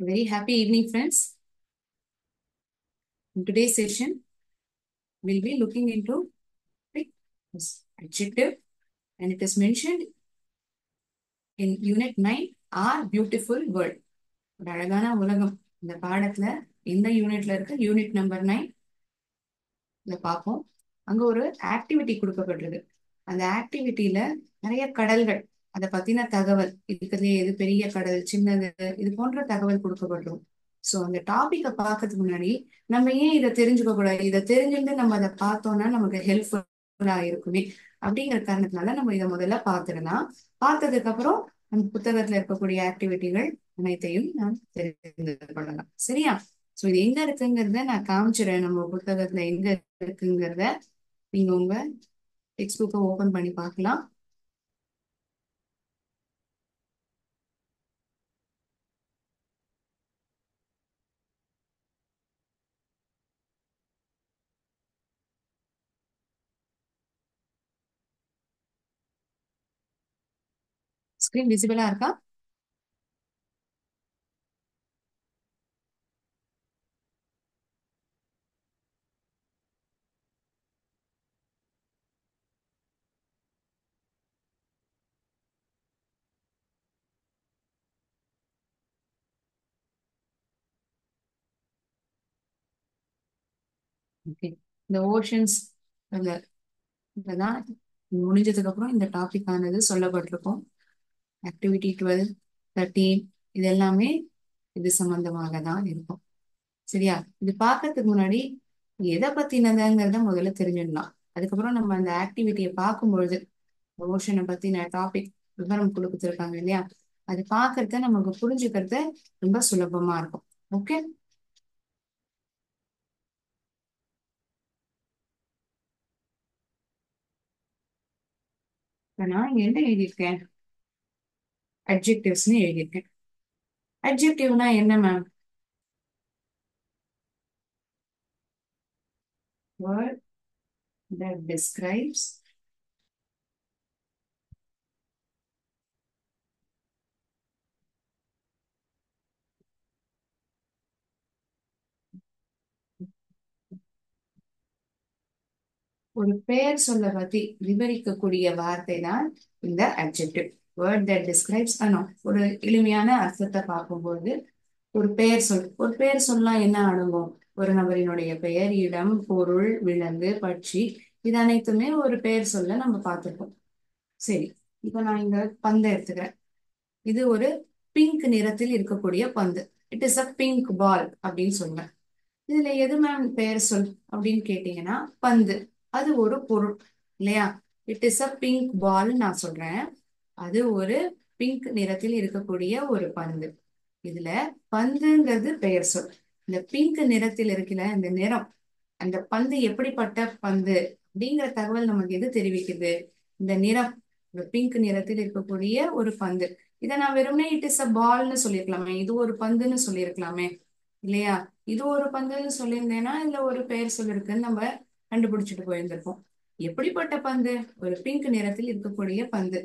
Very happy evening, friends. In today's session, we'll be looking into this adjective, and it is mentioned in Unit 9, Our Beautiful World. ஒரு அழகான உலகம். இந்த பாடத்துல இந்த யூனிட்ல இருக்க யூனிட் நம்பர் 9 பார்ப்போம். அங்க ஒரு ஆக்டிவிட்டி கொடுக்கப்பட்டிருக்கு. அந்த ஆக்டிவிட்டியில நிறைய கடல்கள், அதை பத்தின தகவல், இருக்கிறதுலே எது பெரிய கடல், சின்னது, இது போன்ற தகவல் கொடுக்கப்பட்டிருக்கும். ஸோ அந்த டாபிக்கை பார்க்கறதுக்கு முன்னாடி நம்ம ஏன் இதை தெரிஞ்சுக்க கூடாது, இதை தெரிஞ்சுட்டு நம்ம அதை பார்த்தோம்னா நமக்கு ஹெல்ப்ஃபுல்லா இருக்குமே அப்படிங்கிற காரணத்தினால நம்ம இதை முதல்ல பார்த்துடலாம். பார்த்ததுக்கு அப்புறம் நம்ம புத்தகத்துல இருக்கக்கூடிய ஆக்டிவிட்டிகள் அனைத்தையும் நாம் தெரிந்து கொள்ளலாம். சரியா? ஸோ இது எங்க இருக்குங்கிறத நான் காமிச்சிடுறேன். நம்ம புத்தகத்துல எங்க இருக்குங்கிறத நீங்க உங்க டெக்ஸ்ட் புக்கை ஓபன் பண்ணி பார்க்கலாம். ஸ்கிரீன் விசிபிளா இருக்கா? ஓகே. இந்த ஓஷன்ஸ் தான் முடிஞ்சதுக்கு அப்புறம் இந்த டாபிக் ஆனது சொல்லப்பட்டிருக்கும். ஆக்டிவிட்டி 12, 13 இது எல்லாமே இது சம்பந்தமாக தான் இருக்கும். சரியா? இது பார்க்கறதுக்கு முன்னாடி எதை பத்தினதுங்கிறத முதல்ல தெரிஞ்சிடலாம். அதுக்கப்புறம் நம்ம அந்த ஆக்டிவிட்டியை பார்க்கும்பொழுது ஓஷனை பத்தின டாபிக் விவரம் கொடுத்துருக்காங்க இல்லையா, அது பார்க்கறத நமக்கு புரிஞ்சுக்கிறது ரொம்ப சுலபமா இருக்கும். ஓகே. நான் இங்க என்ன எழுதியிருக்கேன்? அட்ஜெக்டிவ்ஸ்னு எழுதியிருக்கேன். அட்ஜெக்டிவ்னா என்ன மேம்? Word that describes ஒரு பெயர் சொல்ல பத்தி விவரிக்கக்கூடிய வார்த்தை தான் இந்த அட்ஜெக்டிவ். வேர்ட் தட் டிஸ்கிரைப்ஸ் ஒரு எளிமையான அர்த்தத்தை பார்க்கும்போது ஒரு பெயர் சொல்லலாம் என்ன அடங்கும்? ஒரு நபரினுடைய பெயர், இடம், பொருள், விலங்கு, பட்சி, இது அனைத்துமே ஒரு பெயர் சொல்ல நம்ம பார்த்திருக்கோம். சரி, இப்ப நான் இங்க பந்தை எடுத்துக்கிறேன். இது ஒரு பிங்க் நிறத்தில் இருக்கக்கூடிய பந்து. It is a pink ball அப்படின்னு சொல்லுவேன். இதுல எது மேம் பெயர் சொல் அப்படின்னு கேட்டீங்கன்னா பந்து. அது ஒரு பொருள் இல்லையா? It is a pink ball நான் சொல்றேன். அது ஒரு பிங்க் நிறத்தில் இருக்கக்கூடிய ஒரு பந்து. இதுல பந்துங்கிறது பெயர் சொல். இந்த பிங்க் நிறத்தில் இருக்கிற இந்த நிறம், அந்த பந்து எப்படிப்பட்ட பந்து அப்படிங்கிற தகவல் நமக்கு எது தெரிவிக்குது? இந்த நிறம், இந்த பிங்க் நிறத்தில் இருக்கக்கூடிய ஒரு பந்து. இதை நான் வெறுமனே இட் இஸ் அ பால்னு சொல்லியிருக்கலாமே, இது ஒரு பந்துன்னு சொல்லியிருக்கலாமே இல்லையா? இது ஒரு பந்துன்னு சொல்லியிருந்தேன்னா இதுல ஒரு பெயர் சொல்லிருக்குன்னு நம்ம கண்டுபிடிச்சிட்டு போயிருந்திருப்போம். எப்படிப்பட்ட பந்து? ஒரு பிங்க் நிறத்தில் இருக்கக்கூடிய பந்து.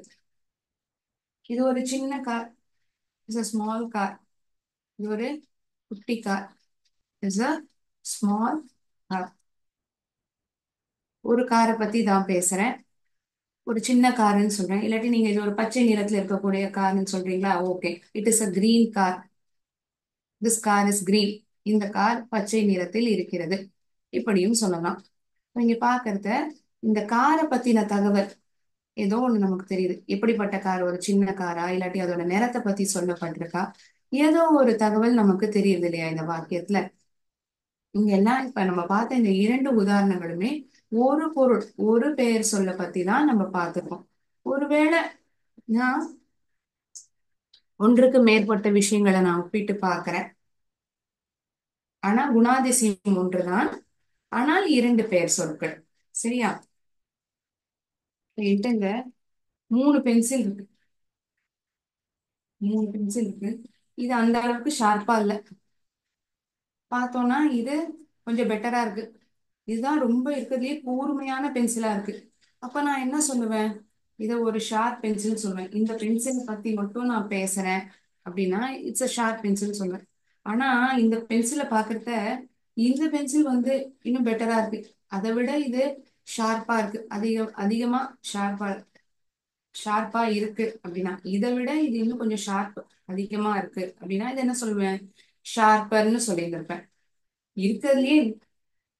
இது ஒரு சின்ன car, it's a small car. இது ஒரு குட்டி car, it's a small car. ஒரு காரை பத்தி தான் பேசுறேன். ஒரு சின்ன காருன்னு சொல்றேன். இல்லாட்டி நீங்க இது ஒரு பச்சை நிறத்துல இருக்கக்கூடிய கார்னு சொல்றீங்களா? Okay, it is a green car. This car is green. இந்த கார் பச்சை நிறத்தில் இருக்கிறது. இப்படியும் சொல்லலாம். இங்க பாக்குறத இந்த காரை பத்தின தகவல் ஏதோ ஒண்ணு நமக்கு தெரியுது. எப்படிப்பட்ட கார்? ஒரு சின்ன காரா, இல்லாட்டி அதோட நிறத்தை பத்தி சொல்லப்பட்டிருக்கா? ஏதோ ஒரு தகவல் நமக்கு தெரியுது இல்லையா இந்த வாக்கியத்துல? இங்க எல்லாம் இப்ப நம்ம பார்த்த இந்த இரண்டு உதாரணங்களுமே ஒரு பொருள், ஒரு பெயர் சொல்ல பத்தி தான் நம்ம பார்த்திருக்கோம். ஒருவேளை நான் ஒன்றுக்கு மேற்பட்ட விஷயங்களை நான் ஒப்பிட்டு பார்க்கிறேன், ஆனா குணாதிசயம் ஒன்றுதான், ஆனால் இரண்டு பெயர் சொற்கள். சரியா? என்கிட்ட மூணு பென்சில் இருக்கு. மூணு பென்சில் இருக்கு. இது அந்த அளவுக்கு ஷார்ப்பா இல்ல. பார்த்தோம்னா இது கொஞ்சம் பெட்டரா இருக்கு. இதுதான் ரொம்ப இருக்கிறதுலே கூர்மையான பென்சிலா இருக்கு. அப்ப நான் என்ன சொல்லுவேன்? இதை ஒரு ஷார்ப் பென்சில் சொல்லுவேன். இந்த பென்சில் பத்தி மட்டும் நான் பேசுறேன் அப்படின்னா இட்ஸ் அ ஷார்ப் பென்சில் சொல்லுவேன். ஆனா இந்த பென்சிலை பாக்குறத இந்த பென்சில் வந்து இன்னும் பெட்டரா இருக்கு. அதை விட இது ஷார்ப்பா இருக்கு, அதிகமா ஷார்ப்பா ஷார்ப்பா இருக்கு அப்படின்னா, இதை விட இது இன்னும் கொஞ்சம் ஷார்ப் அதிகமா இருக்கு அப்படின்னா இது என்ன சொல்லுவேன்? ஷார்ப்பர்னு சொல்லியிருந்திருப்பேன். இருக்கிறதுலயே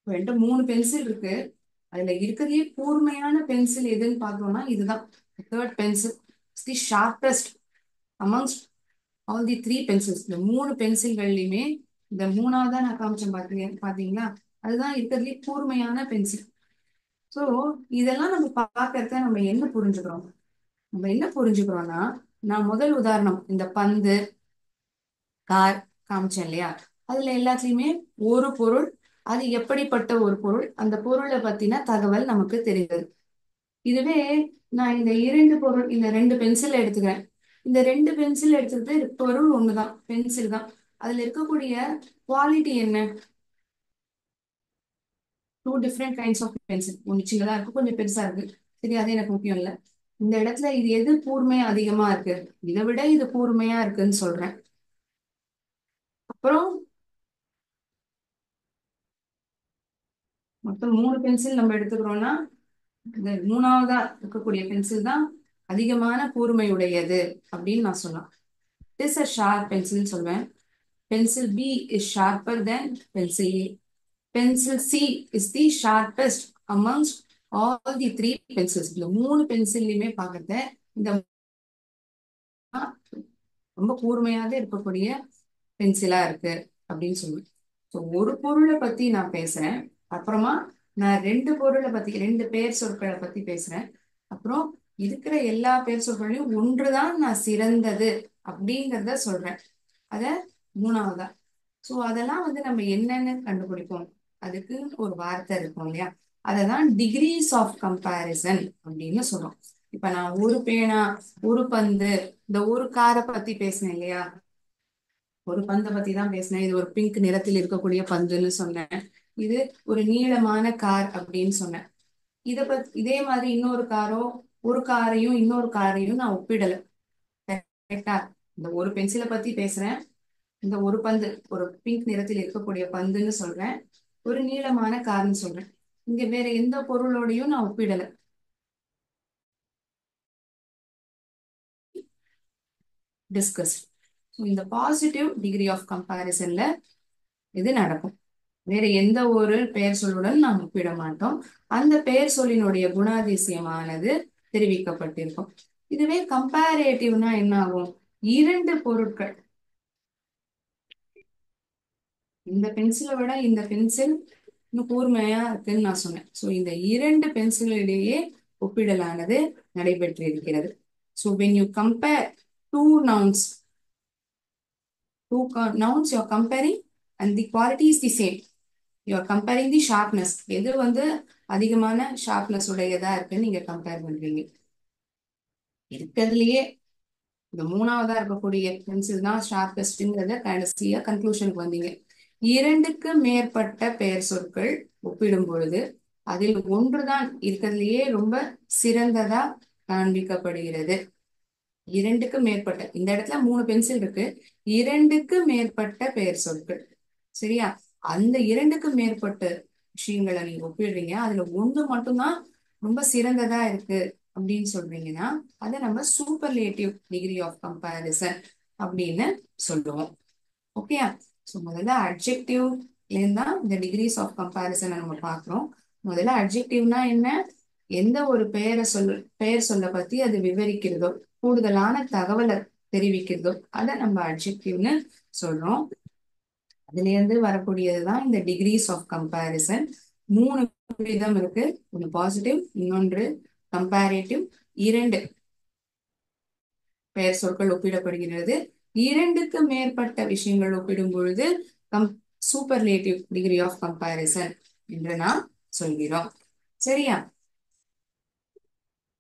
என்கிட்ட 3 பென்சில் இருக்கு. அதுல இருக்கிறதுலயே கூர்மையான பென்சில் எதுன்னு பாக்குறோம்னா இதுதான். Third pencil the sharpest amongst all the 3 pencils. இந்த 3 பென்சில்கள்லயுமே இந்த மூணாவதா நான் காமிச்சேன் பாத்தீங்களா, அதுதான் இருக்கிறதுலயே கூர்மையான பென்சில். சோ இதெல்லாம் நம்ம பாக்கறத நம்ம என்ன புரிஞ்சுக்கிறோம்? நம்ம என்ன புரிஞ்சுக்கிறோம்னா, நான் முதல் உதாரணம் இந்த பந்து, கார் காமிச்சேன் இல்லையா, அதுல எல்லாத்துலயுமே ஒரு பொருள், அது எப்படிப்பட்ட ஒரு பொருள், அந்த பொருளை பத்தின தகவல் நமக்கு தெரியுது. இதுவே நான் இந்த 2 பென்சில் எடுத்துக்கிறேன். இந்த 2 பென்சில் எடுத்துக்கிட்டு பொருள் ஒண்ணுதான், பென்சில் தான். அதுல இருக்கக்கூடிய குவாலிட்டி என்ன? 2 டிஃப்ரெண்ட் கைண்ட்ஸ் ஆஃப் பென்சில். ஒண்ணு சின்னதா இருக்கு, கொஞ்சம் பெருசா இருக்கு. சரி, அது எனக்கு முக்கியம் இல்ல. இந்த இடத்துல இது எது கூர்மையா அதிகமா இருக்கு? இதை விட இது கூர்மையா இருக்குன்னு சொல்றேன். அப்புறம் மொத்தம் 3 பென்சில் நம்ம எடுத்துக்கிறோம்னா, இந்த மூணாவதா இருக்கக்கூடிய பென்சில் தான் அதிகமான கூர்மை உடையது அப்படின்னு நான் சொல்லலாம். It is a sharp pencil சொல்வேன். Pencil B is sharper than pencil A. Pencil C is the sharpest amongst all the 3 pencils. இந்த 3 பென்சில்லையுமே பார்க்கறத இந்த ரொம்ப கூர்மையாக இருக்கக்கூடிய பென்சிலா இருக்கு அப்படின்னு சொல்லுவேன். ஸோ ஒரு பொருளை பத்தி நான் பேசுறேன், அப்புறமா நான் 2 பொருளை பத்தி, 2 பெயர் சொற்களை பத்தி பேசுறேன். அப்புறம் இருக்கிற எல்லா பெயர் சொற்களையும் ஒன்றுதான் நான் சிறந்தது அப்படிங்கிறத சொல்றேன். அத மூணாவதா. சோ அதெல்லாம் வந்து நம்ம என்னன்னு கண்டுபிடிப்போம். அதுக்கு ஒரு வார்த்தை இருக்கும் இல்லையா, அததான் டிகிரிஸ் ஆஃப் கம்பேரிசன் அப்படின்னு சொல்றோம். இப்ப நான் ஒரு பேனா, ஒரு பந்து, இந்த ஒரு காரை பத்தி பேசினேன் இல்லையா, ஒரு பந்தை பத்தி தான் பேசினேன். இது ஒரு பிங்க் நிறத்தில் இருக்கக்கூடிய பந்துன்னு சொன்னேன். இது ஒரு நீளமான கார் அப்படின்னு சொன்னேன். இதே மாதிரி இன்னொரு காரோ, ஒரு காரையும் இன்னொரு காரையும் நான் ஒப்பிடல. கரெக்டா? இந்த ஒரு பென்சிலை பத்தி பேசுறேன், இந்த ஒரு பந்து ஒரு பிங்க் நிறத்தில் இருக்கக்கூடிய பந்துன்னு சொல்றேன், ஒரு நீளமான கார்னு சொல்றேன். இங்க வேற எந்த பொருளோடையும் நான் ஒப்பிடல. டிஸ்கஸ். இந்த பாசிட்டிவ் டிகிரி ஆஃப் கம்பேரிசன்ல இது நடக்கும். வேற எந்த ஒரு பெயர் சொல்லுடன் நாம் ஒப்பிட மாட்டோம். அந்த பெயர் சொல்லினுடைய குணாதிசயமானது தெரிவிக்கப்பட்டிருக்கும். இதுவே கம்பேரேட்டிவ்னா என்ன ஆகும்? 2 பொருட்கள், இந்த பென்சிலை விட இந்த பென்சில் இன்னும் கூர்மையா இருக்குன்னு நான் சொன்னேன். ஸோ இந்த 2 பென்சில்களிடையே ஒப்பிடலானது நடைபெற்றிருக்கிறது. So when you compare two nouns, two nouns you are comparing and the quality is the same. You are comparing the sharpness. எது வந்து அதிகமான ஷார்ப்னஸ் உடையதா இருக்குன்னு நீங்க கம்பேர் பண்றீங்க. இருக்கிறதுலயே இந்த மூணாவதா இருக்கக்கூடிய பென்சில் தான் ஷார்பஸ்ட்ங்கிறத கடைசியா கன்க்ளூஷனுக்கு வந்தீங்க. 2க்கு மேற்பட்ட பெயர் சொற்கள் ஒப்பிடும் பொழுது அதில் ஒன்றுதான் இருக்கிறதுலயே ரொம்ப சிறந்ததா காண்பிக்கப்படுகிறது. 2க்கு மேற்பட்ட, இந்த இடத்துல 3 பென்சில் இருக்கு, 2க்கு மேற்பட்ட பெயர் சொற்கள். சரியா? அந்த 2க்கு மேற்பட்ட விஷயங்களை நீங்க ஒப்பிடுறீங்க, அதுல ஒண்ணு மட்டும்தான் ரொம்ப சிறந்ததா இருக்கு அப்படின்னு சொல்றீங்கன்னா அதை நம்ம சூப்பர்லேட்டிவ் டிகிரி ஆஃப் கம்பேரிசன் அப்படின்னு சொல்லுவோம். ஓகேயா? ஸோ முதல்ல அட்ஜெக்டிவ்ல இருந்தா இந்த டிகிரிஸ் ஆஃப் கம்பேரிசனை நம்ம பார்க்கிறோம். முதல்ல அட்ஜெக்டிவ்னா என்ன? எந்த ஒரு பெயர் சொல்ல பத்தி அது விவரிக்கிறதோ, கூடுதலான தகவலை தெரிவிக்கிறதோ அதை நம்ம அட்ஜெக்டிவ்னு சொல்றோம். அதுல இருந்து வரக்கூடியதுதான் இந்த டிகிரிஸ் ஆஃப் கம்பேரிசன். 3 விதம் இருக்கு. ஒன்று பாசிட்டிவ், இன்னொன்று கம்பேரேட்டிவ். 2 பெயர் சொற்கள் ஒப்பிடப்படுகிறது. 2க்கு மேற்பட்ட விஷயங்கள் ஒப்பிடும் பொழுது கம் சூப்பர்லேட்டிவ் டிகிரி ஆஃப் கம்பேரிசன் என்று நாம் சொல்கிறோம். சரியா?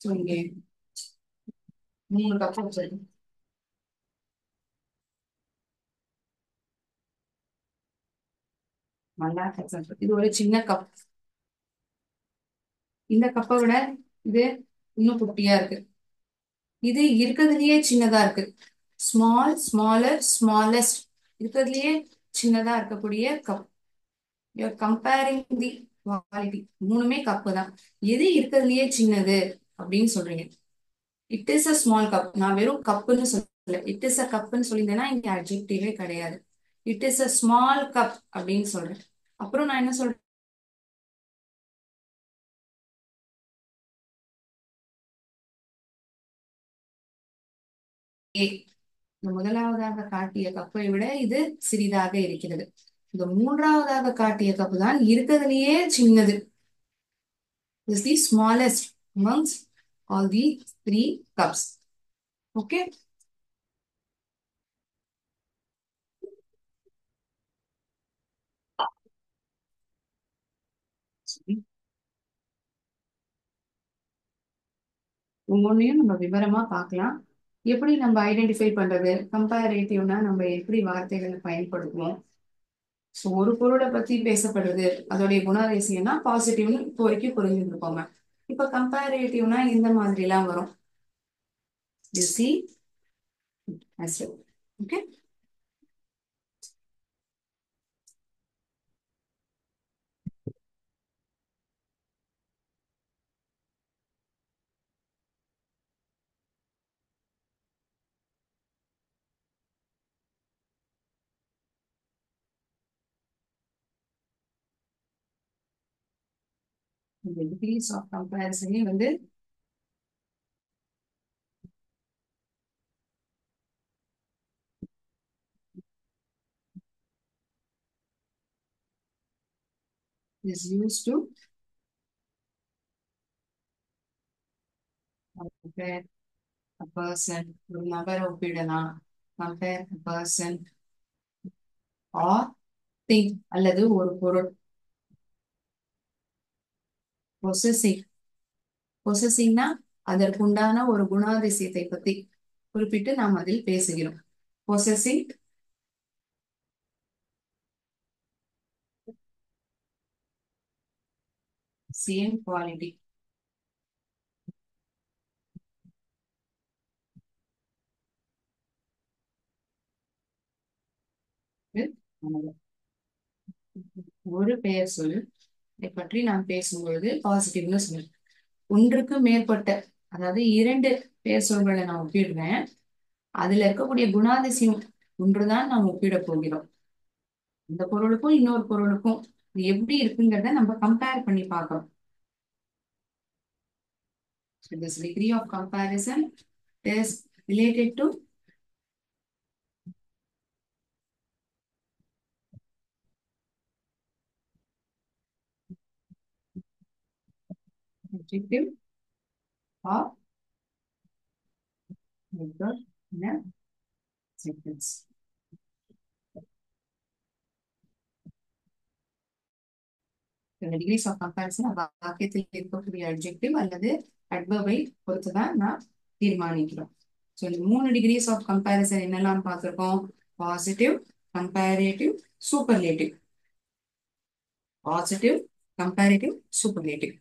So, இங்கே 3 கப் சரி, நல்லா இது ஒரு சின்ன கப். இந்த கப்பை விட இது இன்னும் குட்டியா இருக்கு. இது இருக்கிறதுலயே சின்னதா இருக்கு. Small, smaller, smallest. இருக்கிறதுலயே சின்னதா இருக்கக்கூடிய cup. You're comparing the quality. மூணுமே கப்பு தான். எது இருக்கிறதுலயே சின்னது அப்படின்னு சொல்றீங்க? It is a small cup. நான் வெறும் கப்புன்னு சொல்லல, இட் இஸ் அ கப்னு சொல்லியிருந்தேன்னா இங்க அட்ஜெக்டிவே கிடையாது. It is a small cup அப்படின்னு சொல்றேன். அப்புறம் நான் என்ன சொல்றேன்? ஏ, இந்த முதலாவதாக காட்டிய கப்பை விட இது சிறிதாக இருக்கிறது. இந்த மூன்றாவதாக காட்டிய கப்பு தான் இருக்கிறதுலயே சின்னது. Is the smallest amongst all the three cups. Okay. சரி. ஒவ்வொன்றையும் நம்ம விவரமா பார்க்கலாம். எப்படி நம்ம ஐடென்டிஃபை பண்றது? கம்பேரேட்டிவ்னா நம்ம எப்படி வார்த்தைகளை பயன்படுத்துவோம்? ஸோ ஒரு பொருளை பத்தி பேசப்படுறது, அதோடைய குணாதிசயம்னா பாசிட்டிவ்னு இப்போ வரைக்கும் புரிஞ்சுருக்கோங்க. இப்ப கம்பேரேட்டிவ்னா இந்த மாதிரி எல்லாம் வரும். You see as well. Okay. இந்த டிகிரிஸ் ஆஃப் கம்பேரிசனே வந்து is used to compare a person. ஒரு நபரை ஒப்பிடலாம். compare a person or thing அல்லது ஒரு பொருள். பொசஸிங். பொசஸிங்னா அதற்குண்டான ஒரு குணாதிசயத்தை பத்தி குறிப்பிட்டு நாம் அதில் பேசுகிறோம். Possessing same quality with another. ஒரு பெயர் சொல் இதை பற்றி நாம் பேசும்பொழுது பாசிட்டிவ்னு சொல்லணும். ஒன்றுக்கு மேற்பட்ட, அதாவது இரண்டு பெயர் சொல்களை நான் ஒப்பிடுறேன். அதுல இருக்கக்கூடிய குணாதிசயம் ஒன்றுதான் நாம் ஒப்பிட போகிறோம். இந்த பொருளுக்கும் இன்னொரு பொருளுக்கும் இது எப்படி இருக்குங்கிறத நம்ம கம்பேர் பண்ணி பார்க்கிறோம். So this degree of comparison is related to adjective or method in a sentence. இந்த டிகிரிஸ் ஆஃப் கம்பேரிசன் வாக்கியத்தில் இருக்கக்கூடிய அட்ஜெக்டிவ் அல்லது அட்வர்பை பொறுத்துதான் நான் தீர்மானிக்கிறோம். ஸோ இந்த மூணு டிகிரிஸ் ஆஃப் கம்பேரிசன் என்னெல்லாம் பார்த்திருக்கோம்? Positive, comparative, superlative. Positive, comparative, superlative.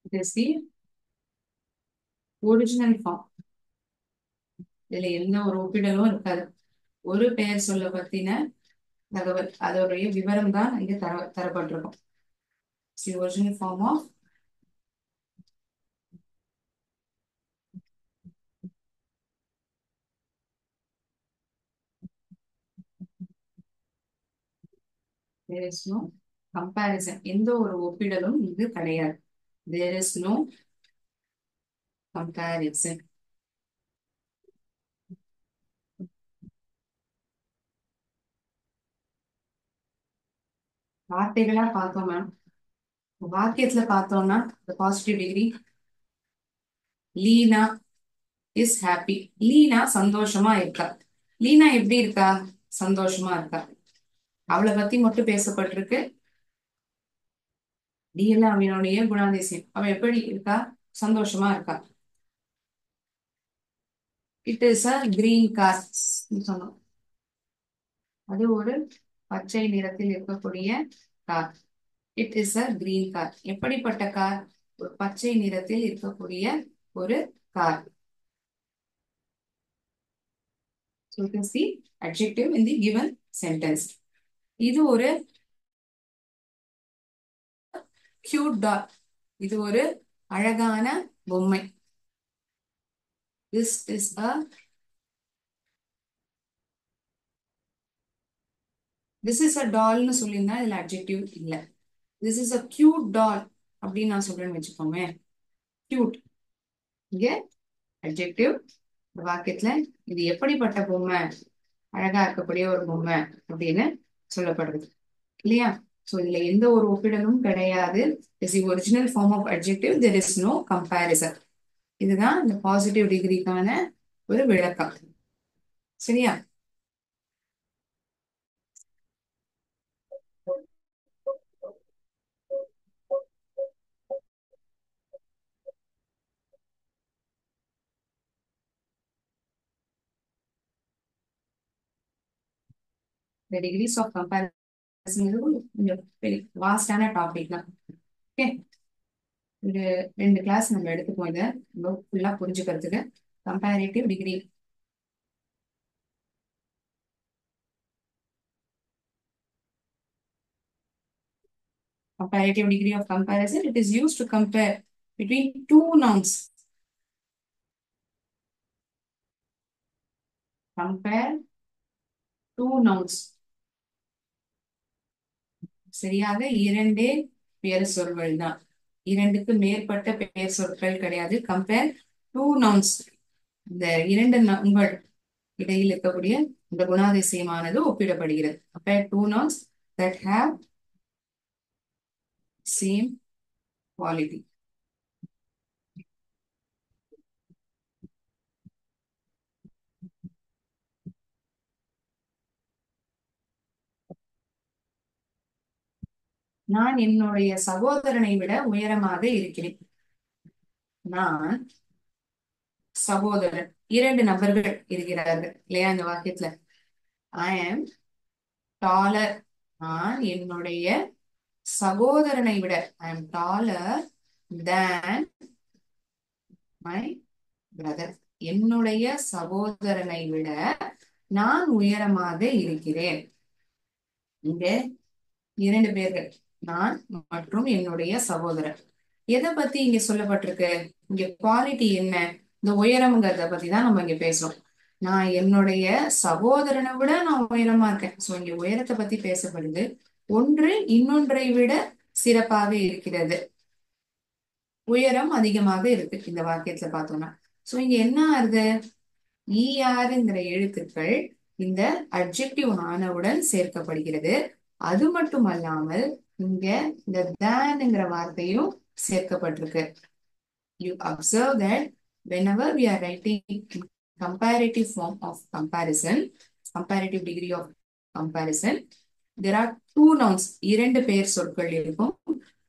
It is the original form. இதுல எந்த ஒரு ஒப்பிடலும் இருக்காது. ஒரு பெயர் சொல்ல பத்தின தகவல், அதோடைய விவரம் தான் இங்க தரப்பட்டிருக்கும். The original form of there is no comparison. எந்த ஒரு ஒப்பிடலும் இங்கு கிடையாது. There is no comparison. வார்த்தைகளா பார்த்தோம்னா, வாக்கியத்துல பார்த்தோம்னா the positive degree, Leena is happy. Leena சந்தோஷமா இருக்கா. லீனா எப்படி இருக்கா? சந்தோஷமா இருக்கா. அவளை பத்தி மட்டும் பேசப்பட்டிருக்கு. டிஎல் அவனுடைய குணாதிசயம். அவன் எப்படி இருக்கா? சந்தோஷமா இருக்கா. It is a green car சொன்னோம். அது ஒரு பச்சை நிறத்தில் இருக்கக்கூடிய car. It is a green car. எப்படிப்பட்ட கார்? ஒரு பச்சை நிறத்தில் இருக்கக்கூடிய ஒரு car. So you can see adjective in the given sentence. இது ஒரு cute doll. இது ஒரு அழகான பொம்மை. This is a this is a doll னு சொல்லியிருந்தா இதுல adjective இல்ல. This is a cute doll அப்படின்னு நான் சொல்றேன்னு வச்சுக்கோமே. Cute. இங்க adjective. இந்த வாக்கியத்துல இது எப்படிப்பட்ட பொம்மை? அழகா இருக்கக்கூடிய ஒரு பொம்மை அப்படின்னு சொல்லப்படுறது இல்லையா? சோ இதுல எந்த ஒரு ஒப்பிடலும் கிடையாது. Is the original form of adjective. There is no comparison. இதுதான் இந்த பாசிட்டிவ் டிகிரிக்கான ஒரு விளக்கம். சரியா? இந்த டிகிரிஸ் ஆஃப் கம்பேரிசன் கொஞ்சம் வாஸ்டான டாபிக் தான். ஓகே, ஒரு 2 கிளாஸ் நம்ம எடுத்துப்போம் இதை ஃபுல்லா புரிஞ்சுக்கிறதுக்கு. Comparative degree. Comparative degree of comparison, it is used to compare between two nouns. Compare two nouns. சரியாக இரண்டே பெயர் சொற்கள் தான். இரண்டுக்கு மேற்பட்ட பெயர் சொற்கள் கிடையாது. Compare two nouns. இந்த இரண்டு நவுன்கள் இடையில் இருக்கக்கூடிய இந்த குணாதிசயமானது ஒப்பிடப்படுகிறது. Compare two nouns that have same quality. நான் என்னுடைய சகோதரனை விட உயரமாக இருக்கிறேன். நான் சகோதரன், இரண்டு நபர்கள் இருக்கிறார்கள் இல்லையா இந்த வாக்கியத்துல. ஐ ஆம் டாலர். நான் என்னுடைய சகோதரனை விட, ஐ ஆம் டாலர் தேன் மை பிரதர். என்னுடைய சகோதரனை விட நான் உயரமாக இருக்கிறேன். இங்க இரண்டு பேர்கள், நான் மற்றும் என்னுடைய சகோதரன். எதை பத்தி இங்க சொல்லப்பட்டிருக்கு? இங்க குவாலிட்டி என்ன? இந்த உயரம்ங்கிறத பத்தி தான் நம்ம இங்க பேசுறோம். நான் என்னுடைய சகோதரனை விட நான் உயரமா இருக்கேன். சோ இங்க உயரத்தை பத்தி பேசப்படுது. ஒன்று இன்னொன்றை விட சிறப்பாக இருக்கிறது. உயரம் அதிகமாக இருக்கு இந்த வாக்கியத்துல பார்த்தோம்னா. சோ இங்க என்ன ஆறுது? ஈஆருங்கிற எழுத்துக்கள் இந்த அட்ஜெக்டிவ் ஆனவுடன் சேர்க்கப்படுகிறது. அது மட்டுமல்லாமல் இங்க இந்த தேன்ங்கிற வார்த்தையும் சேர்க்கப்பட்டிருக்கு. You observe that whenever we are writing comparative form of comparison, comparative degree of comparison, there are two nouns. இரண்டு பெயர் சொற்கள் இருக்கும்.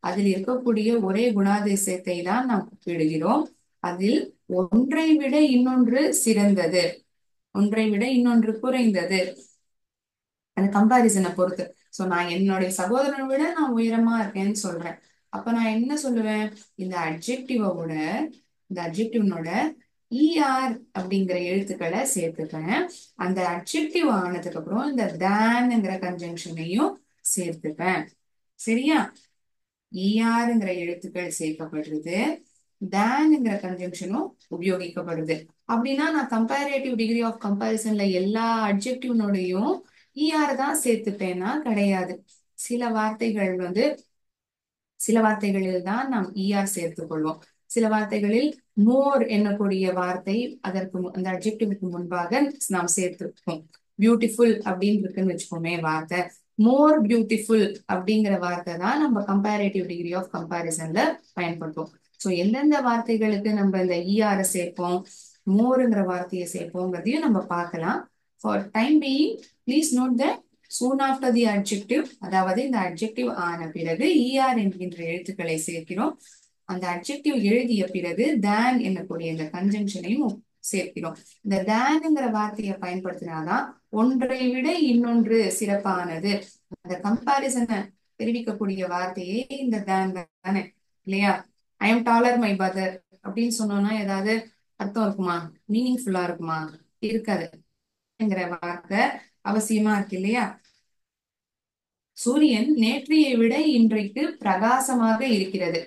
அதில் இருக்கக்கூடிய ஒரே குணாதிசயத்தை தான் நாம் ஒப்பிடுகிறோம். அதில் ஒன்றை விட இன்னொன்று சிறந்தது, ஒன்றை விட இன்னொன்று குறைந்தது. அந்த கம்பாரிசனை பொறுத்து. சோ நான் என்னுடைய சகோதரனை விட நான் உயரமா இருக்கேன்னு சொல்றேன். அப்ப நான் என்ன சொல்லுவேன்? இந்த அட்ஜெக்டிவோட, இந்த அட்ஜெக்டிவ்னோட இஆர் அப்படிங்கிற எழுத்துக்களை சேர்த்துப்பேன். அந்த அட்ஜெக்டிவ் ஆனதுக்கு அப்புறம் இந்த தேன்ங்கிற கன்ஜங்ஷனையும் சேர்த்துப்பேன். சரியா? இஆருங்கிற எழுத்துக்கள் சேர்க்கப்படுறது, தேன்ங்கிற கன்ஜங்ஷனும் உபயோகிக்கப்படுது. அப்படின்னா நான் கம்பேரேட்டிவ் டிகிரி ஆஃப் கம்பேரிசன்ல எல்லா அட்ஜெக்டிவ்னோடையும் இஆர் தான் சேர்த்துப்பேன்னா கிடையாது. சில வார்த்தைகள் சில வார்த்தைகளில் தான் நாம் இஆர் சேர்த்துக் கொள்வோம். சில வார்த்தைகளில் மோர் என்னக்கூடிய வார்த்தை அதற்கு அந்த அட்ஜெக்டிவ்க்கு முன்பாக நாம் சேர்த்திருக்கோம். பியூட்டிஃபுல் அப்படின்னு இருக்குன்னு வச்சுக்கோமே வார்த்தை. மோர் பியூட்டிஃபுல் அப்படிங்கிற வார்த்தை தான் நம்ம கம்பேரேட்டிவ் டிகிரி ஆஃப் கம்பேரிசன்ல பயன்படுத்துவோம். சோ எந்தெந்த வார்த்தைகளுக்கு நம்ம இந்த இஆர் சேர்ப்போம், மோருங்கிற வார்த்தையை சேர்ப்போங்கிறதையும் நம்ம பார்க்கலாம். For time being please note that soon after the adjective, அதாவது இந்த அட்ஜெக்டிவ் ஆன பிறகு இஆர் என்கின்ற எழுத்துக்களை சேர்க்கிறோம். அந்த அட்ஜெக்டிவ் எழுதிய பிறகு தேன் என்னக்கூடிய இந்த கன்ஜங்ஷனையும் சேர்க்கிறோம். இந்த தேன்ங்கிற வார்த்தையை பயன்படுத்தினாதான் ஒன்றை விட இன்னொன்று சிறப்பானது, அந்த கம்பாரிசனை தெரிவிக்கக்கூடிய வார்த்தையே இந்த தேன் தானே, இல்லையா? ஐ எம் டாலர் மை பதர் அப்படின்னு சொன்னோம்னா ஏதாவது அர்த்தம் இருக்குமா? மீனிங்ஃபுல்லா இருக்குமா? இருக்காது. வார்த்தை அவசியமா இருக்கு, இல்லையா? சூரியன் நேற்றையை விட இன்றைக்கு பிரகாசமாக இருக்கிறது.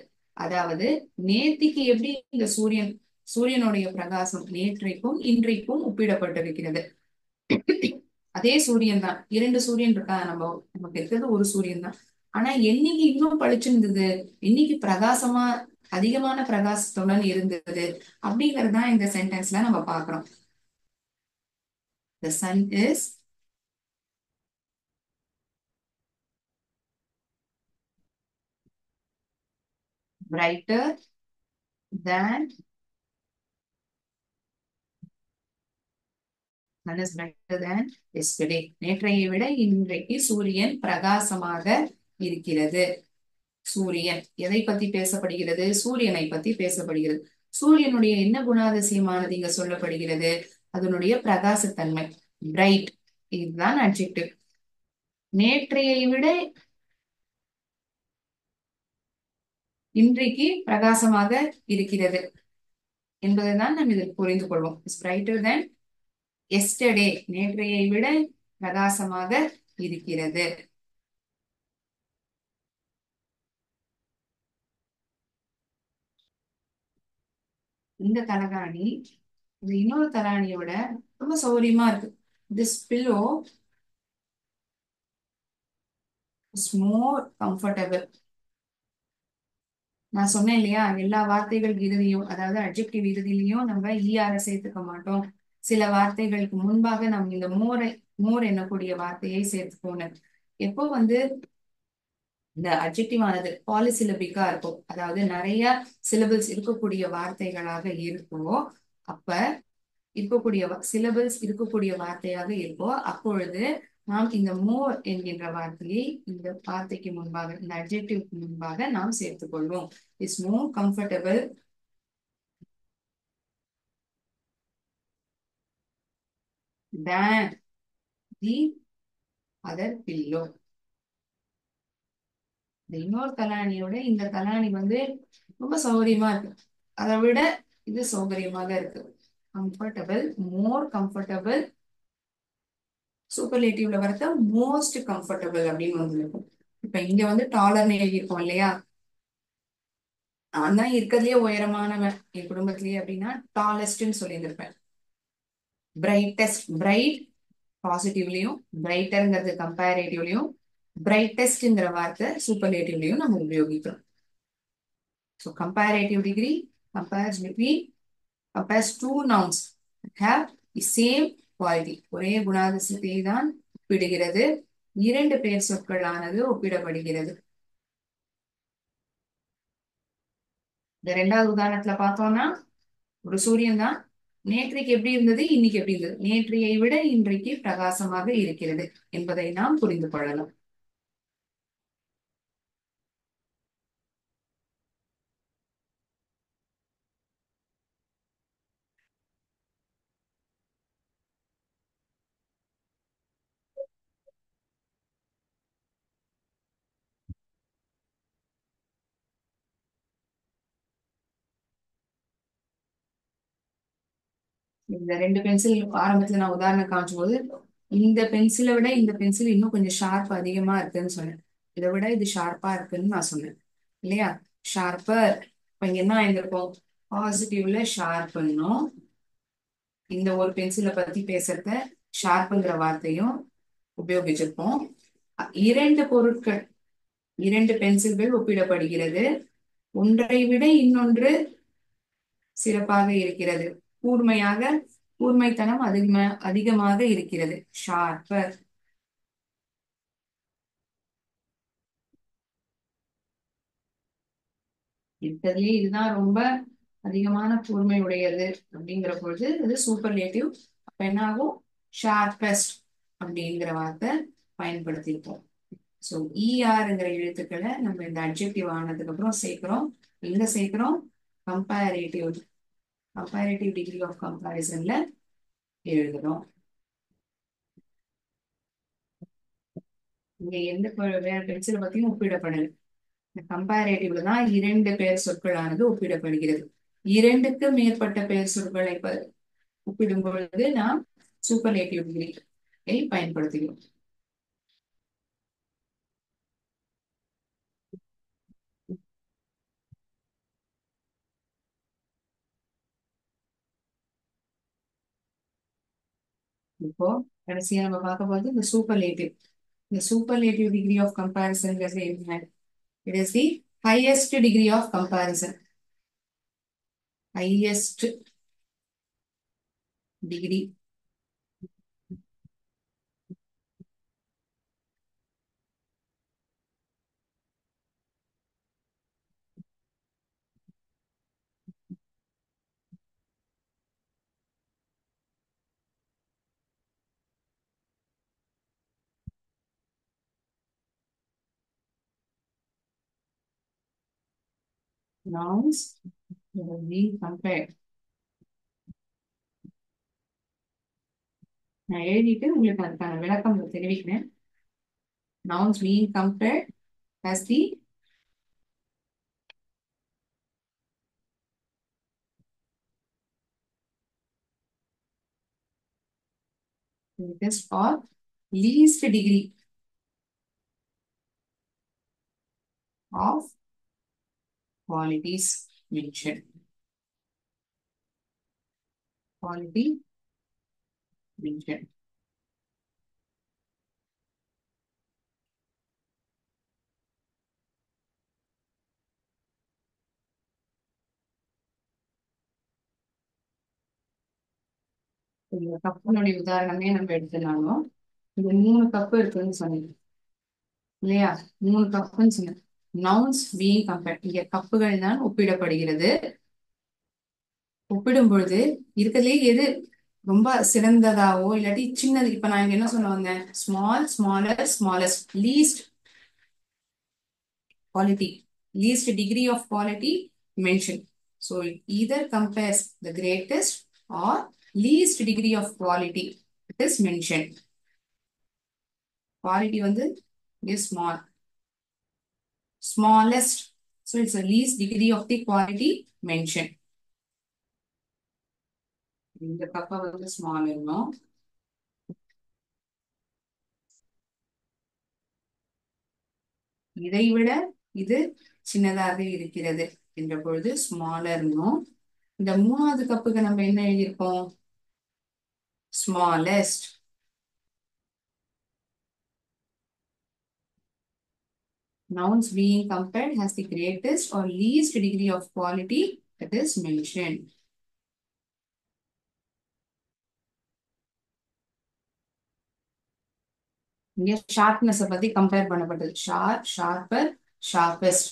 அதாவது நேத்திக்கு எப்படி இந்த சூரியனுடைய பிரகாசம் நேற்றைக்கும் இன்றைக்கும் ஒப்பிடப்பட்டிருக்கிறது. அதே சூரியன் தான், இரண்டு சூரியன் இருக்கா, நமக்கு இருக்கிறது ஒரு சூரியன் தான். ஆனா என்னைக்கு இன்னும் பளிச்சிருந்தது, இன்னைக்கு பிரகாசமா அதிகமான பிரகாசத்துடன் இருந்தது அப்படிங்கிறது தான் இந்த சென்டென்ஸ்ல நம்ம பாக்குறோம். The sun is brighter than sun is brighter than yesterday. நேற்றையை விட இன்றைக்கு சூரியன் பிரகாசமாக இருக்கிறது. சூரியன் எதை பத்தி பேசப்படுகிறது? சூரியனை பத்தி பேசப்படுகிறது. சூரியனுடைய என்ன குணாதிசயமானது இங்க சொல்லப்படுகிறது? அதனுடைய பிரகாசத்தன்மை, பிரைட். இதுதான் அட்ஜெக்டிவ். நேற்றையை விட இன்றைக்கு பிரகாசமாக இருக்கிறது என்பதைதான் நாம் இதில் புரிந்து கொள்வோம். இஸ் பிரைட்டர் தென் எஸ்டர்டே, நேற்றையை விட பிரகாசமாக இருக்கிறது. இந்த தலகாணி இது இன்னொரு தலானியோட ரொம்ப சௌகரியமா இருக்கு. This pillow is more comfortable. நான் சொன்னேன் இல்லையா, எல்லா வார்த்தைகள் இறுதியும், அதாவது அட்ஜெக்டிவ் இறுதியிலையும் நம்ம ஈஆர சேர்த்துக்க மாட்டோம். சில வார்த்தைகளுக்கு முன்பாக நம்ம இந்த மோர் என்னக்கூடிய வார்த்தையை சேர்த்துக்கோணும். எப்போ இந்த அட்ஜெக்டிவ் ஆனது பாலிசிலபிக்கா இருக்கும், அதாவது நிறைய சிலபிள்ஸ் இருக்கக்கூடிய வார்த்தைகளாக இருக்கோ, அப்ப இருக்கக்கூடிய சிலபிள்ஸ் இருக்கக்கூடிய வார்த்தையாக இருக்கோ, அப்பொழுது நாம் இந்த மோர் என்கின்ற வார்த்தையை இந்த வார்த்தைக்கு முன்பாக, இந்த அட்ஜெக்டிவ்க்கு முன்பாக நாம் சேர்த்துக் கொள்வோம். Is more comfortable than the other pillow. இந்த இன்னொரு தலானியோட இந்த தலானி ரொம்ப சௌகரியமா இருக்கு, அதை விட இது சௌகரியமாக இருக்கு. கம்ஃபர்டபிள், மோர் கம்ஃபர்டபிள், சூப்பர்லேட்டிவ்ல வரத மோஸ்ட் கம்ஃபர்டபிள் அப்படின்னு இருக்கும். இப்ப இங்க டாலர்னு எழுதியிருக்கோம் இல்லையா, நான் தான் இருக்கிறதுலயே உயரமானவன் என் குடும்பத்திலேயே அப்படின்னா டாலஸ்ட்னு சொல்லியிருந்திருப்பேன். பிரைட்டஸ்ட், பிரைட் பாசிட்டிவ்லயும், பிரைட்டர்ங்கிறது கம்பேரேட்டிவ்லயும், பிரைட்டஸ்ட்ங்கிற வார்த்தை சூப்பர்லேட்டிவ்லயும் நம்ம உபயோகிக்கிறோம். So comparative degree compares two nouns that have the same quality. ஒரே குணாதிசயத்தை தான் ஒப்பிடுகிறது. இரண்டு பெயர் சொற்களானது ஒப்பிடப்படுகிறது. இந்த இரண்டாவது உதாரணத்துல பார்த்தோம்னா ஒரு சூரியன் தான், நேற்றைக்கு எப்படி இருந்தது, இன்னைக்கு எப்படி இருந்தது, நேற்றையை விட இன்றைக்கு பிரகாசமாக இருக்கிறது என்பதை நாம் புரிந்து கொள்ளலாம். இந்த ரெண்டு பென்சில் ஆரம்பத்துல நான் உதாரணம் காமிச்சும் போது இந்த பென்சிலை விட இந்த பென்சில் இன்னும் கொஞ்சம் ஷார்ப் அதிகமா இருக்குன்னு சொன்னேன். இதை விட இது ஷார்ப்பா இருக்குன்னு நான் சொன்னேன் இல்லையா? ஷார்ப்பர். இப்ப இங்க என்ன ஆயிருக்கும், பாசிட்டிவ்ல ஷார்ப் பண்ணும். இந்த ஒரு பென்சிலை பத்தி பேசுறத ஷார்ப்புங்கிற வார்த்தையும் உபயோகிச்சிருப்போம். இரண்டு பொருட்கள், இரண்டு பென்சில்கள் ஒப்பிடப்படுகிறது. ஒன்றை விட இன்னொன்று சிறப்பாக இருக்கிறது, கூர்மைத்தனம் அதிகமாக இருக்கிறது, ஷார்ப்பர். இருக்கிறதுலே இதுதான் ரொம்ப அதிகமான கூர்மை உடையது அப்படிங்கிற பொழுது இது சூப்பர்லேட்டிவ். அப்ப என்ன ஆகும், ஷார்பஸ்ட் அப்படிங்கிற வார்த்தை பயன்படுத்தியிருப்போம். ஸோ இஆர்ங்கிற எழுத்துக்களை நம்ம இந்த அட்ஜெக்டிவ் ஆனதுக்கு அப்புறம் சேர்க்கிறோம். எங்க சேர்க்கிறோம்? கம்பேரேட்டிவ் கம்பேரேட்டிவ் டிகிரி ஆஃப் கம்பேரிசன்ல எழுதுறோம். இங்க எந்த வேற பென்சிலை பத்தியும் ஒப்பிடப்படலை. இந்த கம்பேரேட்டிவ்ல தான் இரண்டு பெயர் சொற்களானது ஒப்பிடப்படுகிறது. இரண்டுக்கு மேற்பட்ட பெயர் சொற்களை ஒப்பிடும் பொழுது நாம் சூப்பர்லேட்டிவ் டிகிரியை பயன்படுத்துகிறோம். இப்போ கடைசியா நம்ம பார்க்க போது இந்த சூப்பர்லேட்டிவ். இந்த சூப்பர்லேட்டிவ் டிகிரி ஆஃப் கம்பேரிசன்ங்கிறது என்ன? It is the highest degree of comparison. Highest degree nouns being compared. நான் எழுதிட்டு உங்களுக்கு அதுக்கான விளக்கம் தெரிவிக்கிறேன். nouns being compared as the greatest or least degree of qualities mentioned. Quality mentioned. இந்த கப்பினுடைய உதாரணமே நம்ம எடுத்துனாலும் இந்த 3 கப்பு இருக்குன்னு சொன்னீங்க இல்லையா? 3 கப்புன்னு சொன்னேன். நவுன்ஸ் பீயிங் கம்பேர்ட், இங்க கப்புகள் தான் ஒப்பிடப்படுகிறது. ஒப்பிடும் பொழுது இருக்கிறதுலே எது ரொம்ப சிறந்ததாவோ இல்லாட்டி சின்னது, இப்ப நான் இங்க என்ன சொல்ல வந்தேன்? Small, smaller, smallest, least quality, least degree of quality mentioned. So it either compares the greatest or least degree of quality it is mentioned. Quality வந்து is small, smallest, so it's the least degree of the quality mentioned. இந்த கப்பை வந்து small இன்னும், இதை விட இது சின்னதாக இருக்கிறது என்ற பொழுது ஸ்மாலர்னும். இந்த 3வது கப்புக்கு நம்ம என்ன எழுதியிருக்கோம்? Smallest. Nouns being compared has the greatest or least degree of quality that is mentioned. இங்க ஷார்ப்னஸ் பத்தி கம்பேர் பண்ணப்பட்டது. Sharp, sharper, sharpest.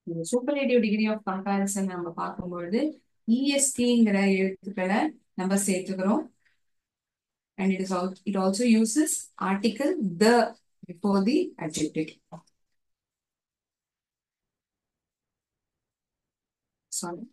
இந்த சூப்பர்லேட்டிவ் டிகிரி ஆஃப் கம்பேரிசன் நம்ம பார்க்கும்பொழுது இஎஸ்டிங்கிற எழுத்துக்களை நம்ம சேர்த்துக்கிறோம். And it also uses article the before the adjective. Sorry.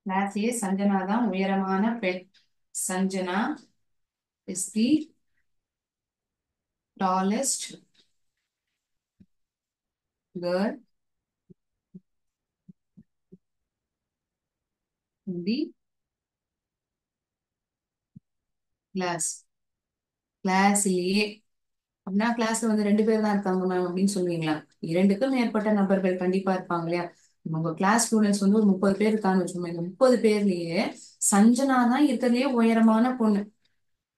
Class A Sanjana தான் உயரமான பெண். Sanjana is the tallest girl in the class. Class A அப்படின்னா கிளாஸ்ல வந்து 2 பேர் தான் இருக்காங்க மேம் அப்படின்னு சொல்லுவீங்களா? 2க்கும் மேற்பட்ட நபர்கள் கண்டிப்பா இருப்பாங்க இல்லையா? உங்க கிளாஸ் ஸ்டூடெண்ட்ஸ் வந்து ஒரு 30 பேர் இருக்கான்னு வச்சுக்கோங்க. இந்த 30 பேர்லயே சஞ்சனா தான் இருக்கிறதுலயே உயரமான பொண்ணு.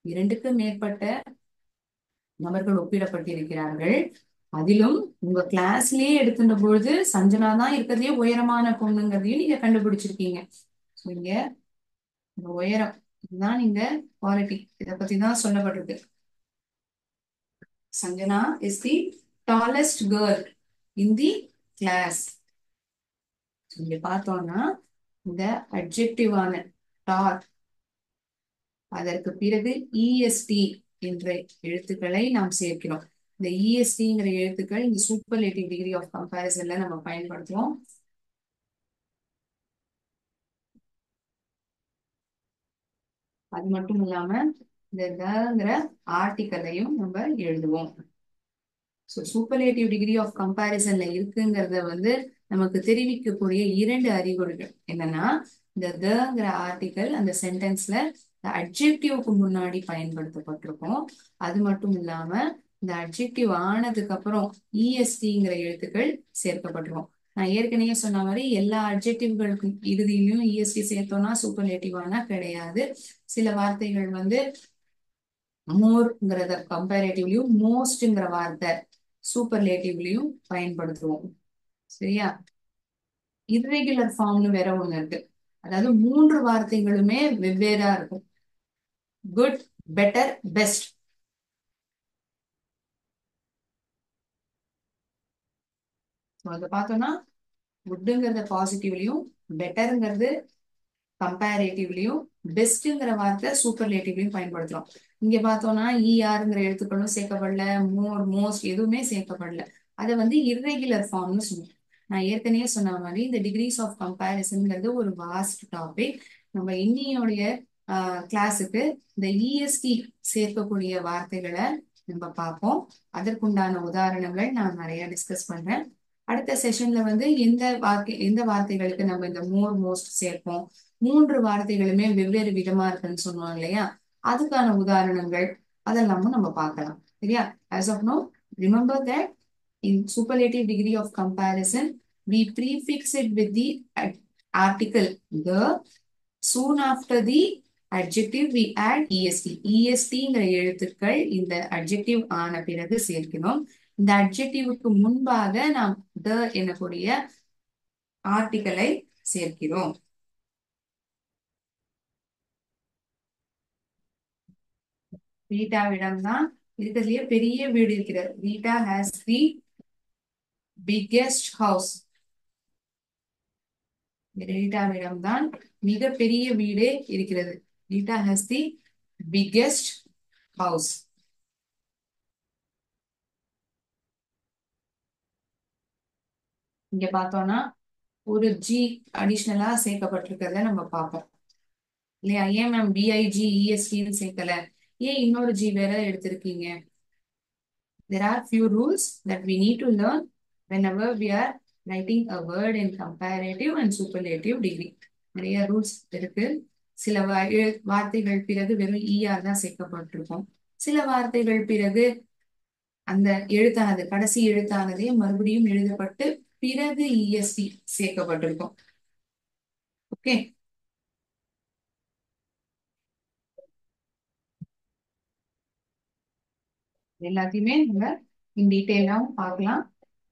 2க்கும் மேற்பட்ட நபர்கள் ஒப்பிடப்பட்டிருக்கிறார்கள். அதிலும் உங்க கிளாஸ்லயே எடுத்துட்ட பொழுது சஞ்சனா தான் இருக்கிறதுலயே உயரமான பொண்ணுங்கிறதையும் நீங்க கண்டுபிடிச்சிருக்கீங்க. So, இங்க இந்த உயரம் இதுதான் நீங்க குவாலிட்டி இத பத்தி தான் சொல்லப்பட்டிருக்கு. Sanjana is the tallest girl in the class. இங்க பார்த்தோம்னா இந்த அட்ஜெக்டிவான டால் அதற்கு பிறகு இஎஸ்டி என்ற எழுத்துக்களை நாம் சேர்க்கிறோம். இந்த இஎஸ்டிங்கிற எழுத்துக்கள் இந்த சூப்பர்லேட்டிவ் டிகிரி ஆஃப் கம்பேரிசன்ல நம்ம பயன்படுத்துவோம். அது மட்டும் இல்லாம இந்த தங்கிற ஆர்டிக்கலையும் நம்ம எழுதுவோம். ஸோ சூப்பர்லேட்டிவ் டிகிரி ஆஃப் கம்பேரிசன்ல இருக்குங்கிறத வந்து நமக்கு தெரிவிக்கக்கூடிய 2 அறிகுறிகள் என்னன்னா, இந்த தங்கிற ஆர்டிக்கல் அந்த சென்டென்ஸ்ல அட்ஜெக்டிவ்க்கு முன்னாடி பயன்படுத்தப்பட்டிருக்கும். அது மட்டும் இல்லாம இந்த அட்ஜெக்டிவ் ஆனதுக்கு அப்புறம் இஎஸ்டிங்கிற எழுத்துக்கள் சேர்க்கப்பட்டிருக்கும். நான் ஏற்கனவே சொன்ன மாதிரி எல்லா அட்ஜெக்டிவ்களுக்கும் இறுதியிலும் இஎஸ்டி சேர்த்தோம்னா சூப்பர்லேட்டிவானா கிடையாது. சில வார்த்தைகள் வந்து மோர்ங்கிறத கம்பேரேட்டிவ்லயும் மோஸ்ட்ங்கிற வார்த்தை சூப்பர்லேட்டிவ்லயும் பயன்படுத்துவோம். சரியா? இர்ரெகுலர் ஃபார்ம்னு வேற ஒண்ணு இருக்கு. அதாவது 3 வார்த்தைகளுமே வெவ்வேறா இருக்கும். Good, better, best. அதை பார்த்தோம்னா குட்டுங்கிறத பாசிட்டிவ்லயும், பெட்டருங்கிறது கம்பேரேட்டிவ்லயும், பெஸ்ட்ங்கிற வார்த்தை சூப்பர்லேட்டிவ்லயும் பயன்படுத்துறோம். இங்க பார்த்தோம்னா இஆர்ங்கிற எழுத்துக்களும் சேர்க்கப்படல, மோர், மோஸ்ட் எதுவுமே சேர்க்கப்படல. அதை வந்து இர்ரெகுலர் ஃபார்ம்னு சொல்லுவோம். நான் ஏற்கனவே சொன்ன மாதிரி இந்த டிகிரிஸ் ஆஃப் கம்பேரிசன்ங்கிறது ஒரு வாஸ்ட் டாபிக். நம்ம இன்னியோடைய கிளாஸுக்கு இந்த இஎஸ்டி சேர்க்கக்கூடிய வார்த்தைகளை நம்ம பார்ப்போம். அதற்குண்டான உதாரணங்கள் நான் நிறைய டிஸ்கஸ் பண்றேன். அடுத்த செஷன்ல வந்து எந்த வார்த்தைகளுக்கு நம்ம இந்த மோர், மோஸ்ட் சேர்ப்போம், 3 வார்த்தைகளுமே வெவ்வேறு விதமா இருக்குன்னு சொன்னோம் இல்லையா? அதுக்கான உதாரணங்கள் அதெல்லாமும் நம்ம பார்க்கலாம். சரியா? as of now, remember that in superlative degree of comparison we prefix it with the article the. soon after the adjective we add est. estங்கிற எழுத்துக்கள் இந்த adjective ஆன பிறகு சேர்க்கணும். இந்த adjectiveக்கு முன்பாக நாம் the எனக்கூடிய ஆர்டிக்கலை சேர்க்கிறோம். ரீட்டாவிடம் தான் இருக்கிறதுலயே பெரிய வீடு இருக்கிறது. Rita has the biggest house. ரீட்டாவிடம் தான் மிக பெரிய வீடே இருக்கிறது. Rita has the biggest house. இங்க பார்த்தோம்னா ஒரு ஜி அடிஷ்னலா சேர்க்கப்பட்டிருக்கிறத நம்ம பார்ப்போம் இல்லையா? ஏன் மேம் பிஐஜி இஎஸ்டின்னு சேர்க்கல, ஏன் இன்னொரு ஜி வேற எடுத்திருக்கீங்க? There are few rules that we need to learn whenever we are writing a word in comparative and superlative degree. நிறைய ரூல்ஸ் இருக்கு. சில வார்த்தைகள் பிறகு வெறும் இஆர் தான் சேர்க்கப்பட்டிருக்கும். சில வார்த்தைகள் பிறகு அந்த எழுத்தானது கடைசி எழுத்தானதே மறுபடியும் எழுதப்பட்டு பிறகு இஎஸ்டி சேர்க்கப்பட்டிருக்கும். ஓகே, எல்லாத்தையுமே நம்ம இன் டீட்டெயிலாகவும் பார்க்கலாம்.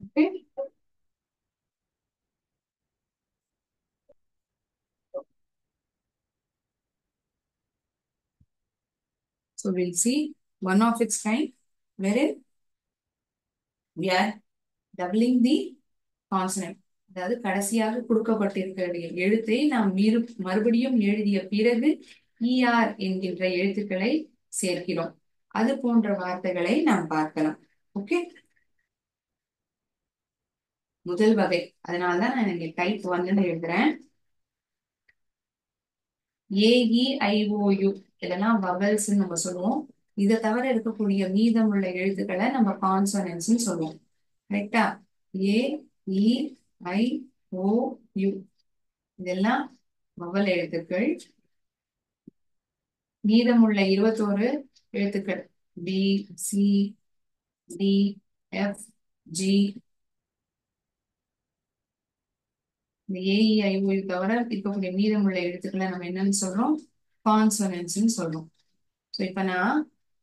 Okay, so we'll see one of its kind wherein we are doubling the consonant. அதாவது கடைசியாக கொடுக்கப்பட்டிருக்கிற எழுத்தை நாம் மறுபடியும் எழுதிய பிறகு இஆர் என்கின்ற எழுத்துக்களை சேர்க்கிறோம். அது போன்ற வார்த்தைகளை நாம் பார்க்கலாம். ஓகே, முதல் வகை. அதனாலதான் நான் இங்க டைப் 1 எழுதுறேன். ஏஇஐஓயு இதெல்லாம் வவல்ஸ் நம்ம சொல்லுவோம். இதை தவிர இருக்கக்கூடிய மீதமுள்ள எழுத்துக்களை நம்ம கான்சனன்ஸ் சொல்லுவோம். கரெக்டா? ஏ இ ஐ ஓ யு இதெல்லாம் வவல் எழுத்துக்கள். மீதமுள்ள 21 எழுத்துக்கள் B C D, F, G, இந்த ஏஇஐஓ தவிர இருக்கக்கூடிய மீதமுள்ள எழுத்துக்களை நம்ம என்னன்னு சொல்றோம்? கான்சனன்ட்ஸ்ன்னு சொல்றோம். ஸோ இப்ப நான்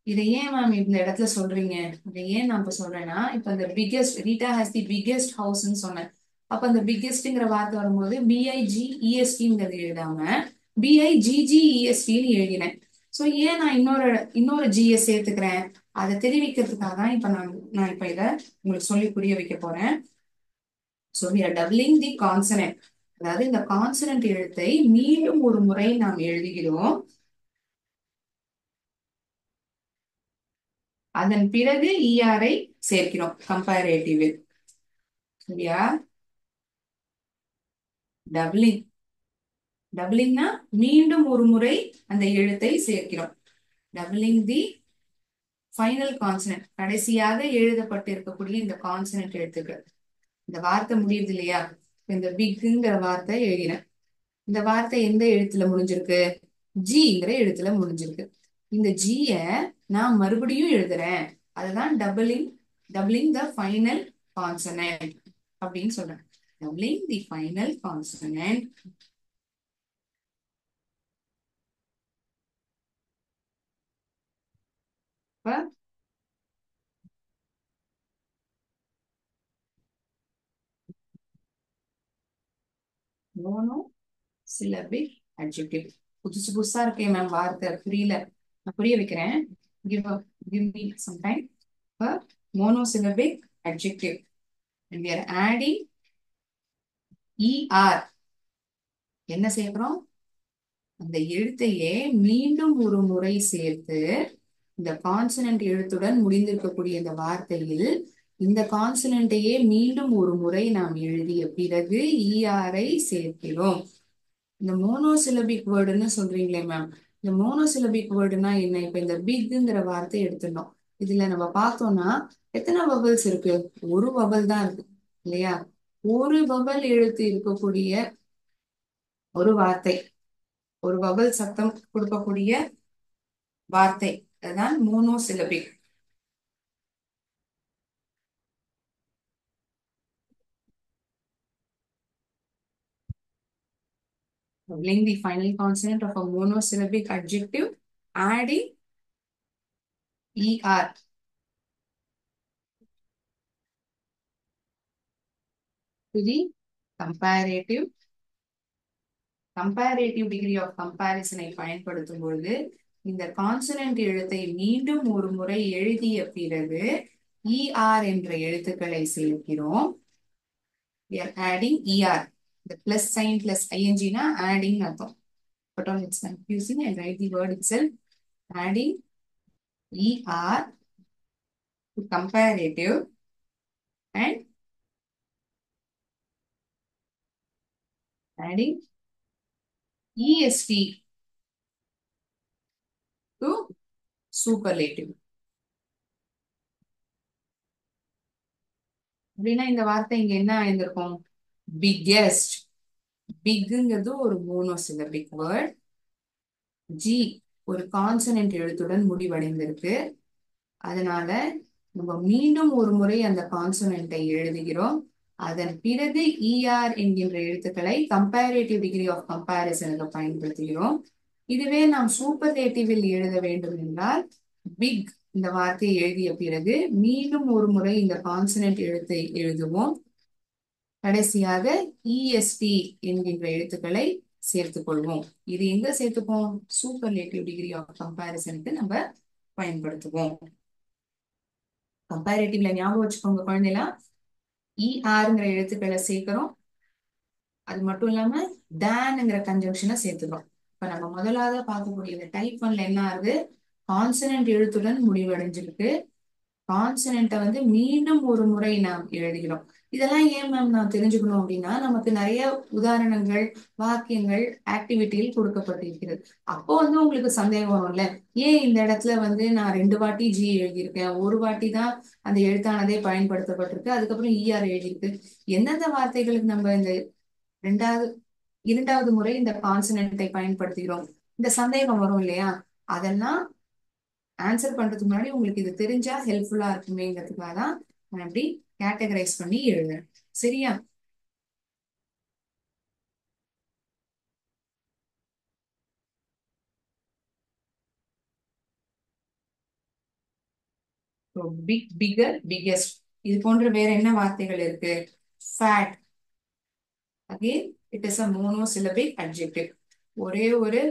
இதை ஏன் மேம் இந்த இடத்துல சொல்றீங்க, இதை ஏன் நான் இப்ப சொல்றேன்னா, இப்ப இந்த biggest Rita has the biggest ஹவுஸ்ன்னு சொன்னேன். அப்ப அந்த பிக்கெஸ்ட்ங்கிற வார்த்தை வரும்போது பிஐஜிஇஎஸ்டிங்கிறது எழுதாம பிஐஜிஜிஇஎஸ்டின்னு எழுதினேன். ஸோ ஏன் நான் இன்னொரு ஜிஎஸ் சேர்த்துக்கிறேன்? அதை தெரிவிக்கிறதுக்காக தான் இப்ப நான் இப்ப இதை உங்களுக்கு சொல்லி புரிய வைக்க போறேன். So we are doubling the consonant. அதாவது இந்த கான்சனன்ட் எழுத்தை மீண்டும் ஒரு முறை நாம் எழுதுகிறோம். அதன் பிறகு இஆரை சேர்க்கிறோம் கம்பேரேட்டிவில். சரியா? டபுளிங். டபுளிங்னா மீண்டும் ஒரு முறை அந்த எழுத்தை சேர்க்கிறோம். டபுளிங் தி ஃபைனல் கான்சனன்ட், கடைசியாக எழுதப்பட்டிருக்கக்கூடிய இந்த கான்சனன்ட் எழுத்துக்கள். இந்த வார்த்தை முடியுது இல்லையா? இந்த பிக்ங்கிற வார்த்தை எழுதினேன். இந்த வார்த்தை எந்த எழுத்துல முடிஞ்சிருக்கு? ஜிங்கிற எழுத்துல முடிஞ்சிருக்கு. இந்த ஜிய நான் மறுபடியும் எழுதுறேன். அதுதான் doubling. Doubling the final consonant அப்படின்னு சொல்றேன். Doubling the final consonant. Mono syllabic adjective. புதுசு புதுசா இருக்கே மேம் வார்த்தை, புரியல. நான் புரிய வைக்கிறேன். Give me some time. Monosyllabic adjective. And we are adding ER. என்ன சேர்க்கிறோம்? அந்த எழுத்தையே மீண்டும் ஒரு முறை சேர்த்து இந்த கான்சனன்ட் எழுத்துடன் முடிந்திருக்கக்கூடிய இந்த வார்த்தையில் இந்த கான்சனன்ட்டையே மீண்டும் ஒரு முறை நாம் எழுதிய பிறகு இஆரை சேர்க்கிறோம். இந்த மோனோசிலபிக் வேர்டுன்னு சொல்றீங்களே மேம், இந்த மோனோசிலபிக் வேர்டுனா என்ன? இப்ப இந்த பிக்ங்கிற வார்த்தை எடுத்துட்டோம். இதுல நம்ம பார்த்தோம்னா எத்தனை வவல்ஸ் இருக்கு? ஒரு வவல் தான் இருக்கு இல்லையா? ஒரு வவல் எழுத்து இருக்கக்கூடிய ஒரு வார்த்தை, ஒரு வவல் சத்தம் கொடுக்கக்கூடிய வார்த்தை, அதுதான் monosyllabic. Doubling the final consonant of a monosyllabic adjective, adding ER. To the comparative degree of கம்பேரிசனை பயன்படுத்தும் பொழுது இந்த கான்சனன்ட் எழுத்தை மீண்டும் ஒரு முறை எழுதிய பிறகு ER என்ற எழுத்துக்களை சேர்க்கிறோம். We are adding ER. The plus sign plus ing na adding அர்த்தம். But on it's confusing, I write the word itself. Adding ER to comparative and adding EST to superlative. அப்படின்னா இந்த வார்த்தை இங்க என்ன ஆயிருந்திருக்கும்? பிக்கெஸ்ட். பிக்ங்கிறது ஒரு மோனோசிலபிக் வேர்ட். ஜி ஒரு consonant எழுத்துடன் முடிவடைந்திருக்கு. அதனால நம்ம மீண்டும் ஒரு முறை அந்த கான்சனன்ட்டை எழுதுகிறோம். அதன் பிறகு இஆர் என்கின்ற எழுத்துக்களை கம்பேரேட்டிவ் டிகிரி ஆஃப் கம்பேரிசனுக்கு பயன்படுத்துகிறோம். இதுவே நாம் சூப்பர்லேட்டிவில் எழுத வேண்டும் என்றால் பிக் இந்த வார்த்தையை எழுதிய பிறகு மீண்டும் ஒரு முறை இந்த கான்சனன்ட் எழுத்தை எழுதுவோம். கடைசியாக இஎஸ்டி என்கின்ற எழுத்துக்களை சேர்த்துக் கொள்வோம். இது எங்க சேர்த்துப்போம்? சூப்பர்லேட்டிவ் டிகிரி ஆஃப் கம்பேரிசனுக்கு நம்ம பயன்படுத்துவோம். கம்பேரேட்டிவ்ல ஞாபகம் வச்சுக்கோங்க குழந்தைலாம், இஆர்ங்கிற எழுத்துக்களை சேர்க்கிறோம். அது மட்டும் இல்லாம டேன்ங்கிற கன்ஜங்ஷனை சேர்த்துக்கிறோம். இப்ப நம்ம முதலாவது பார்க்கக்கூடிய இந்த டைப் ஒன்ல என்ன ஆகுது? கான்சனன்ட் எழுத்துடன் முடிவடைஞ்சிருக்கு. கான்சனன்ட்டை வந்து மீண்டும் ஒரு முறை நாம் எழுதுகிறோம். இதெல்லாம் ஏன் மேம் நான் தெரிஞ்சுக்கணும் அப்படின்னா, நமக்கு நிறைய உதாரணங்கள், வாக்கியங்கள், ஆக்டிவிட்டியில் கொடுக்கப்பட்டிருக்கிறது. அப்போ வந்து உங்களுக்கு சந்தேகம் வரும்ல, ஏன் இந்த இடத்துல வந்து நான் 2 வாட்டி ஜி எழுதியிருக்கேன், ஒரு வாட்டி தான் அந்த எழுத்தானதே பயன்படுத்தப்பட்டிருக்கு, அதுக்கப்புறம் இஆர் எழுதியிருக்கு. எந்தெந்த வார்த்தைகளுக்கு நம்ம இந்த இரண்டாவது முறை இந்த கான்சனன்ட்டை பயன்படுத்துகிறோம்? இந்த சந்தேகம் வரும் இல்லையா? அதெல்லாம் ஆன்சர் பண்றதுக்கு முன்னாடி உங்களுக்கு இது தெரிஞ்சா ஹெல்ப்ஃபுல்லா இருக்குமேங்கிறதுக்காக தான் நான் இப்படி கேட்டகரைஸ் பண்ணி எழுதுறேன். சரியா? Big, bigger, biggest. இது போன்ற வேற என்ன வார்த்தைகள் இருக்கு? Fat. Again it is a monosyllabic adjective. ஒரே ஒரு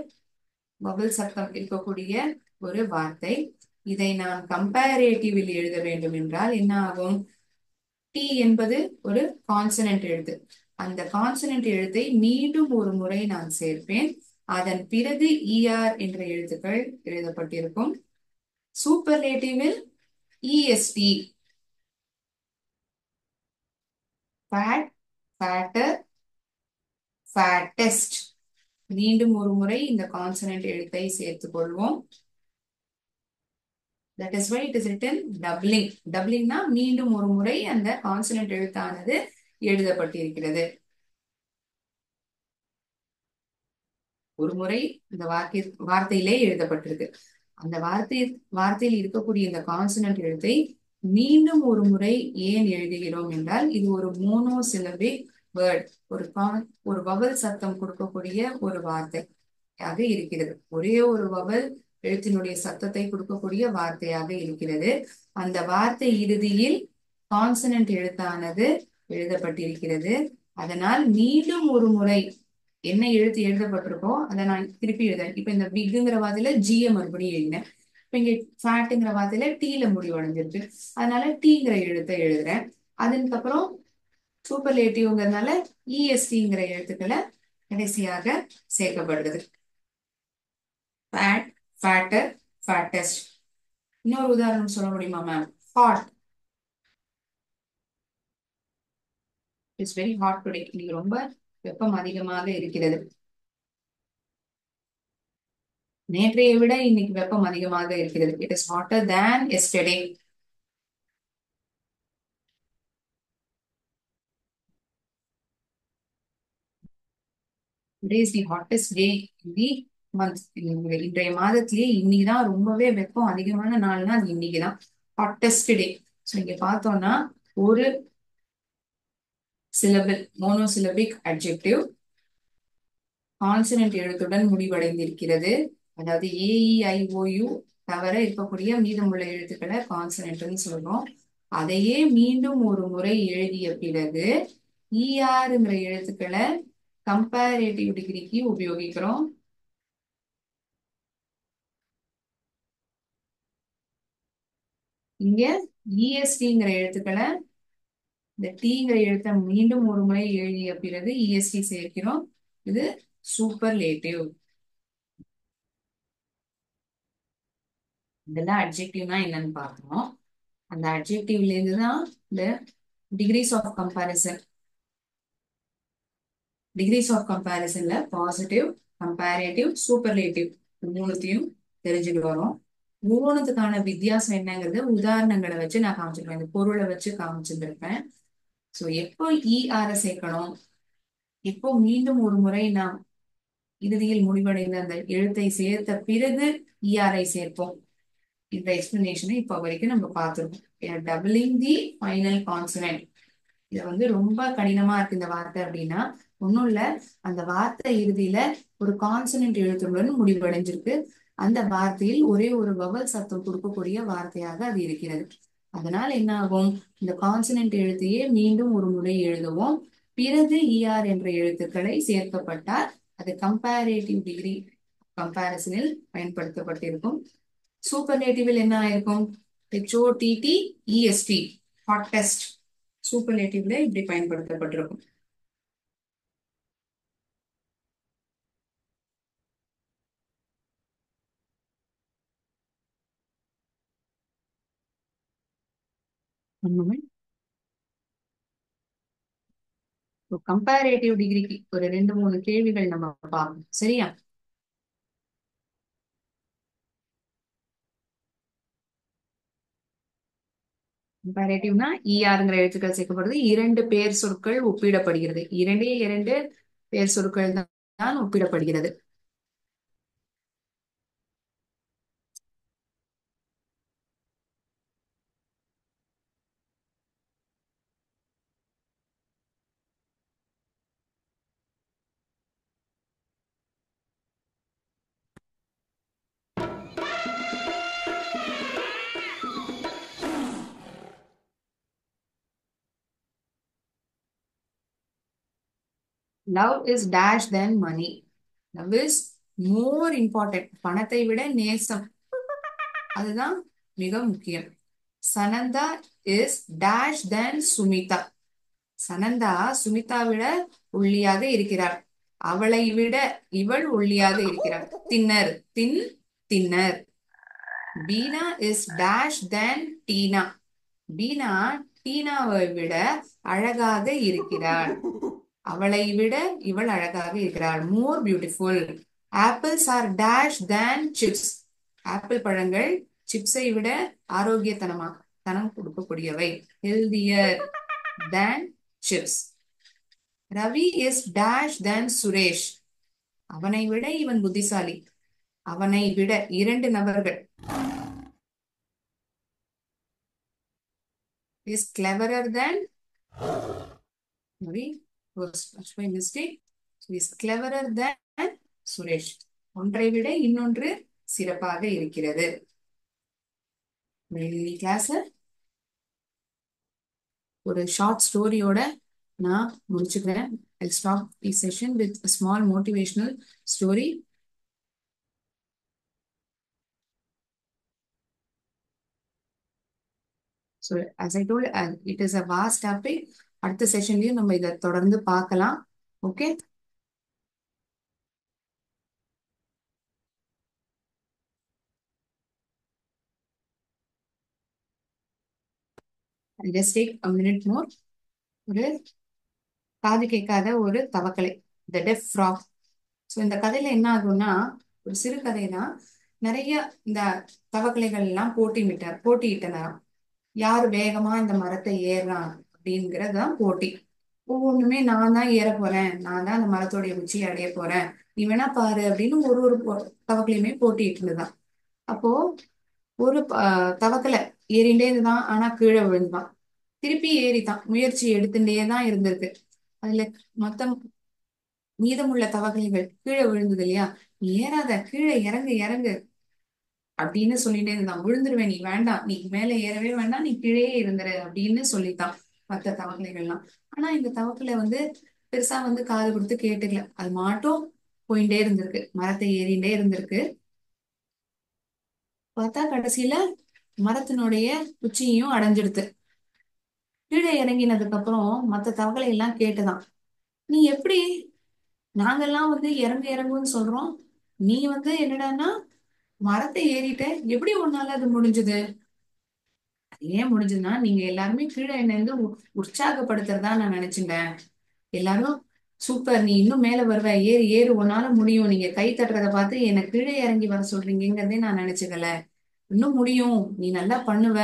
வவல் சத்தம் இருக்கக்கூடிய ஒரு வார்த்தை. இதை நான் கம்பேரேட்டிவில் எழுத வேண்டும் என்றால் என்ன ஆகும்? டி என்பது ஒரு கான்சனன்ட் எழுத்து. அந்த கான்சனன்ட் எழுத்தை மீண்டும் ஒரு முறை நான் சேர்ப்பேன். அதன் பிறகு இஆர் என்ற எழுத்துக்கள் எழுதப்பட்டிருக்கும். சூப்பர்லேட்டிவில் இஎஸ்டி. ஃபேட், ஃபேட்டர், ஃபேட்டஸ்ட். மீண்டும் ஒரு முறை இந்த கான்சனன்ட் எழுத்தை சேர்த்துக் கொள்வோம். That is why it is written doubling. Doublingனா மீண்டும் ஒரு முறை அந்த கான்சனன்ட் எழுத்தானது எழுதப்பட்டிருக்கிறது. ஒரு முறை இந்த வார்த்தையிலே எழுதப்பட்டிருக்கு. அந்த வார்த்தையில் இருக்கக்கூடிய இந்த கான்சனன்ட் எழுத்தை மீண்டும் ஒரு முறை ஏன் எழுதுகிறோம் என்றால் இது ஒரு மோனோசிலபிக் வேர்ட். ஒரு வவல் சத்தம் கொடுக்கக்கூடிய ஒரு வார்த்தையாக இருக்கிறது. ஒரே ஒரு வவல் எழுத்தினுடைய சத்தத்தை கொடுக்கக்கூடிய வார்த்தையாக இருக்கிறது. அந்த வார்த்தை இறுதியில் கான்சனன்ட் எழுத்தானது எழுதப்பட்டிருக்கிறது. அதனால் மீண்டும் ஒரு முறை என்ன எழுத்து எழுதப்பட்டிருக்கோ அதை நான் திருப்பி எழுதுறேன். இப்ப இந்த பிக்குங்கிற வார்த்தையில ஜிய மறுபடியும் எழுதினேன். இப்ப இங்க ஃபேட்டுங்கிற வார்த்தையில டீல முடிவடைஞ்சிருக்கு. அதனால டீங்கிற எழுத்தை எழுதுறேன். அதுக்கப்புறம் சூப்பர்லேட்டிவ்ங்கிறதுனால இஎஸ்டிங்கிற எழுத்துக்களை கடைசியாக சேர்க்கப்படுறது. ஃபேட், ஃபேட்டர், ஃபேட்டஸ்ட். இன்னொரு உதாரணம் சொல்ல முடியுமா ma'am? Hot. It's very hot today. இன்னைக்கு ரொம்ப வெப்பம் அதிகமாக இருக்கிறது. நேற்றைய விட இன்னைக்கு வெப்பம் அதிகமாக இருக்கிறது. It is hotter than yesterday. Today is the hottest day in the month. இன்றைய மாதத்திலேயே இன்னைக்குதான் ரொம்பவே வெப்பம் அதிகமான நாள்னா அது இன்னைக்குதான் ஹாட்டஸ்ட் டே. ஸோ இங்க பார்த்தோம்னா ஒரு சிலபிள் மோனோசிலபிக் அட்ஜெக்டிவ் கான்சனன்ட் எழுத்துடன் முடிவடைந்திருக்கிறது. அதாவது ஏஇஐஓயு தவிர இருக்கக்கூடிய மீதமுள்ள எழுத்துக்களை கான்சனன்ட்னு சொல்றோம். அதையே மீண்டும் ஒரு முறை எழுதிய பிறகு இஆர்ங்கிற எழுத்துக்களை கம்பேரேட்டிவ் டிகிரிக்கு உபயோகிக்கிறோம். இங்க இஎஸ்டிங்கிற எழுத்துக்களை இந்த டீங்கிற எழுத்தை மீண்டும் ஒரு முறை எழுதிய பிறகு இஎஸ்டி சேர்க்கிறோம். இது சூப்பர்லேட்டிவ். இதெல்லாம் அட்ஜெக்டிவ்னா என்னன்னு பார்க்கணும். அந்த அட்ஜெக்டிவ்ல இருந்து தான் இந்த degrees of comparison. Degrees of கம்பேரிசன்ல பாசிட்டிவ், கம்பேரேட்டிவ், சூப்பர்லேட்டிவ் மூணுத்தையும் தெரிஞ்சுட்டு வரோம். மூணுத்துக்கான வித்தியாசம் என்னங்கிறது உதாரணங்களை வச்சு நான் காமிச்சிருப்பேன். இந்த பொருளை வச்சு காமிச்சிருந்திருப்பேன். ஸோ எப்போ இஆர் சேர்க்கணும், எப்போ மீண்டும் ஒரு முறை நாம் இறுதியில் முடிவடைந்த அந்த எழுத்தை சேர்த்த பிறகு இஆர்ஐ சேர்ப்போம். இந்த எக்ஸ்பிளனேஷனை இப்போ வரைக்கும் நம்ம பார்த்துருக்கோம். Doubling the final consonant. இது வந்து ரொம்ப கடினமா இருக்கு இந்த வார்த்தை அப்படின்னா ஒன்றும் இல்லை. அந்த வார்த்தை இறுதியில ஒரு கான்சனன்ட் எழுத்துடன் முடிவடைஞ்சிருக்கு. அந்த வார்த்தையில் ஒரே ஒரு வவல் சத்தம் கொடுக்கக்கூடிய வார்த்தையாக அது இருக்கிறது. அதனால என்ன ஆகும்? இந்த கான்சனன்ட் எழுத்தையே மீண்டும் ஒரு முறை எழுதுவோம். பிறகு இஆர் என்ற எழுத்துக்களை சேர்க்கப்பட்டால் அது கம்பேரேட்டிவ் டிகிரி கம்பேரிசனில் பயன்படுத்தப்பட்டிருக்கும். சூப்பர்லேட்டிவில் என்ன ஆயிருக்கும்? HOTTEST, hottest. சூப்பர்லேட்டிவ்ல இப்படி பயன்படுத்தப்பட்டிருக்கும். கம்பேரேட்டிவ் டிகிரிக்கு ஒரு 2-3 கேள்விகள் நம்ம பார்ப்போம். சரியா? கம்பேரேட்டிவ்னா இஆர்ங்கிற எழுத்துக்கள் சேர்க்கப்படுது. 2 பெயர் சொற்கள் ஒப்பிடப்படுகிறது. 2 பெயர் சொற்கள் தான் ஒப்பிடப்படுகிறது. Love is dash than money. Love is more important. பணத்தை விட நேசம் அதுதான் மிக முக்கியம். Sananda is dash than Sumita. Sananda Sumita விட ஒல்லியாக இருக்கிறாள். அவளை விட இவள் ஒல்லியாக இருக்கிறாள். Thinner thin thinner. Beena is dash than Teena. Beena டீனாவை விட அழகாக இருக்கிறாள். அவளை விட இவள் அழகாக இருக்கிறாள். More beautiful. Apples are dash than chips. Apple பழங்கள் சிப்ஸை விட ஆரோக்கியத்தனமாக தனம் கொடுக்கக்கூடியவை. Healthier than chips. Ravi is dash than Suresh. அவனை விட இவன் புத்திசாலி. அவனை விட இரண்டு நபர்கள். Is cleverer than Ravi. by mistake. So is cleverer than Suresh. ஒன்றை விட இன்னொன்று சிறப்பாக இருக்கிறது. கிளாஸ் ஒரு ஷார்ட் ஸ்டோரியோட நான் முடிச்சுக்கிறேன். I'll stop the session with a small motivational story. So as I told, it is a vast topic. அடுத்த செஷன்லயும் நம்ம இதை தொடர்ந்து பார்க்கலாம். Okay, I'll just take a minute more. ஒரு காது கேட்காத ஒரு தவக்கலை, த டெஃப் ஃப்ராக். ஸோ இந்த கதையில என்ன ஆகும்னா, ஒரு சிறு கதை தான். நிறைய இந்த தவக்கலைகள் எல்லாம் போட்டியிட்டனர். யாரு வேகமா இந்த மரத்தை ஏறுறான் அப்படிங்கிறதுதான் போட்டி. ஒவ்வொன்றுமே நான் தான் ஏற போறேன், நான் தான் அந்த மரத்தோடைய உச்சியை அடைய போறேன், நீ வேணா பாரு அப்படின்னு ஒரு ஒரு தவக்கலையுமே போட்டிட்டு இருந்துதான். அப்போ ஒரு தவக்கலை ஏறிண்டே இருந்தான், ஆனா கீழே விழுந்தான். திருப்பி ஏறித்தான், முயற்சி எடுத்துட்டே தான் இருந்திருக்கு. அதுல மொத்தம் மீதமுள்ள தவக்கலைகள் கீழே விழுந்தது இல்லையா. நீ ஏறாத, கீழே இறங்கு இறங்கு அப்படின்னு சொல்லிட்டே இருந்தான். விழுந்துருவேன், நீ வேண்டாம், நீ மேல ஏறவே வேண்டாம், நீ கீழே இருந்துரு அப்படின்னு சொல்லித்தான் மற்ற தவக்கலைகள்லாம். ஆனா இந்த தவக்கலை பெருசா காது கொடுத்து கேட்டுக்கல. அது மாட்டும் போயிட்டே இருந்திருக்கு, மரத்தை ஏறிண்டே இருந்திருக்கு. பார்த்தா கடைசியில மரத்தினுடைய உச்சியையும் அடைஞ்சிடுது. கீழே இறங்கினதுக்கு அப்புறம் மத்த தவக்கலை எல்லாம் கேட்டுதான், நீ எப்படி, நாங்கெல்லாம் இறங்கு இறங்குன்னு சொல்றோம், நீ என்னடான்னா மரத்தை ஏறிட்ட, எப்படி உன்னால அது முடிஞ்சது? ஏன் முடிஞ்சதுன்னா, நீங்க எல்லாருமே கீழே என்ன உற்சாகப்படுத்துறதா நான் நினைச்சுட்டேன். எல்லாரும் சூப்பர், நீ இன்னும் மேல வருவ, ஏறு ஏறு, உன்னால முடியும், நீங்க கை தட்டுறத பார்த்து என்ன கீழே இறங்கி வர சொல்றீங்கிறதே நான் நினைச்சுக்கல. இன்னும் முடியும், நீ நல்லா பண்ணுவ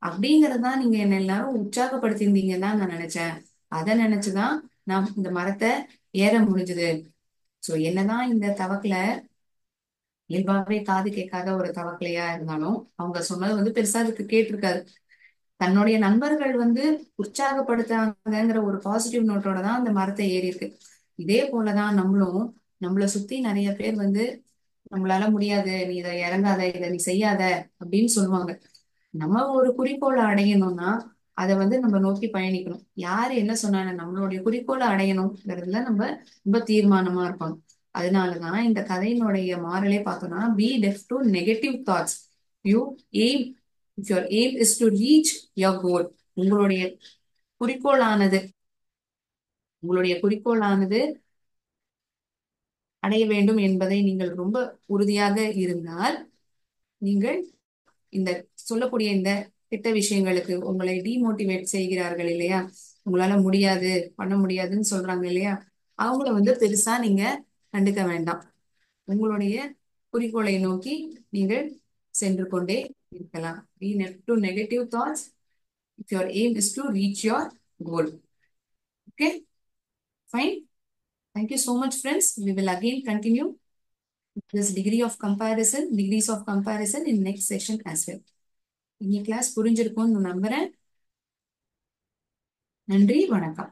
அப்படிங்கறதான் நீங்க என்ன எல்லாரும் உற்சாகப்படுத்திருந்தீங்கன்னு தான் நான் நினைச்சேன். அதை நினைச்சுதான் நான் இந்த மரத்தை ஏற முடிஞ்சது. சோ என்னதான் இந்த தவக்கல இயல்பாவே காது கேட்காத ஒரு தவக்கலையா இருந்தாலும், அவங்க சொன்னது பெருசா அதுக்கு கேட்டிருக்காது. தன்னுடைய நண்பர்கள் உற்சாகப்படுத்தாங்கிற ஒரு பாசிட்டிவ் நோட்டோட தான் அந்த மரத்தை ஏறி இருக்கு. இதே போலதான் நம்மளும், நம்மளை சுத்தி நிறைய பேர் நம்மளால முடியாது, நீ இதை இறங்காத, இதை நீ செய்யாத அப்படின்னு சொல்லுவாங்க. நம்ம ஒரு குறிக்கோளை அடையணும்னா அதை நம்ம நோக்கி பயணிக்கணும். யாரு என்ன சொன்னாங்க, நம்மளுடைய குறிக்கோளை அடையணுங்கிறதுல நம்ம ரொம்ப தீர்மானமா இருக்கணும். அதனாலதான் இந்த கதையினுடைய மாறலே பார்த்தோம்னா, be deaf to negative thoughts. You aim, if your aim is to reach your goal. உங்களுடைய குறிக்கோளானது உங்களுடைய குறிக்கோளானது அடைய வேண்டும் என்பதை நீங்கள் ரொம்ப உறுதியாக இருந்தால், நீங்கள் இந்த சொல்லக்கூடிய இந்த திட்ட விஷயங்களுக்கு உங்களை டிமோட்டிவேட் செய்கிறார்கள் இல்லையா, உங்களால முடியாது, பண்ண முடியாதுன்னு சொல்றாங்க இல்லையா, அவங்கள பெருசா நீங்க கண்டுக்க வேண்டாம். உங்களுடைய குறிக்கோளை நோக்கி நீங்கள் சென்று கொண்டே இருக்கலாம். Be to negative thoughts if your aim is to reach your goal. Okay, fine. Thank you so much, friends. We will again continue this degrees of comparison in next session as well. இன்னைக்கு class புரிஞ்சிருக்கும்னு நம்புறேன். நன்றி, வணக்கம்.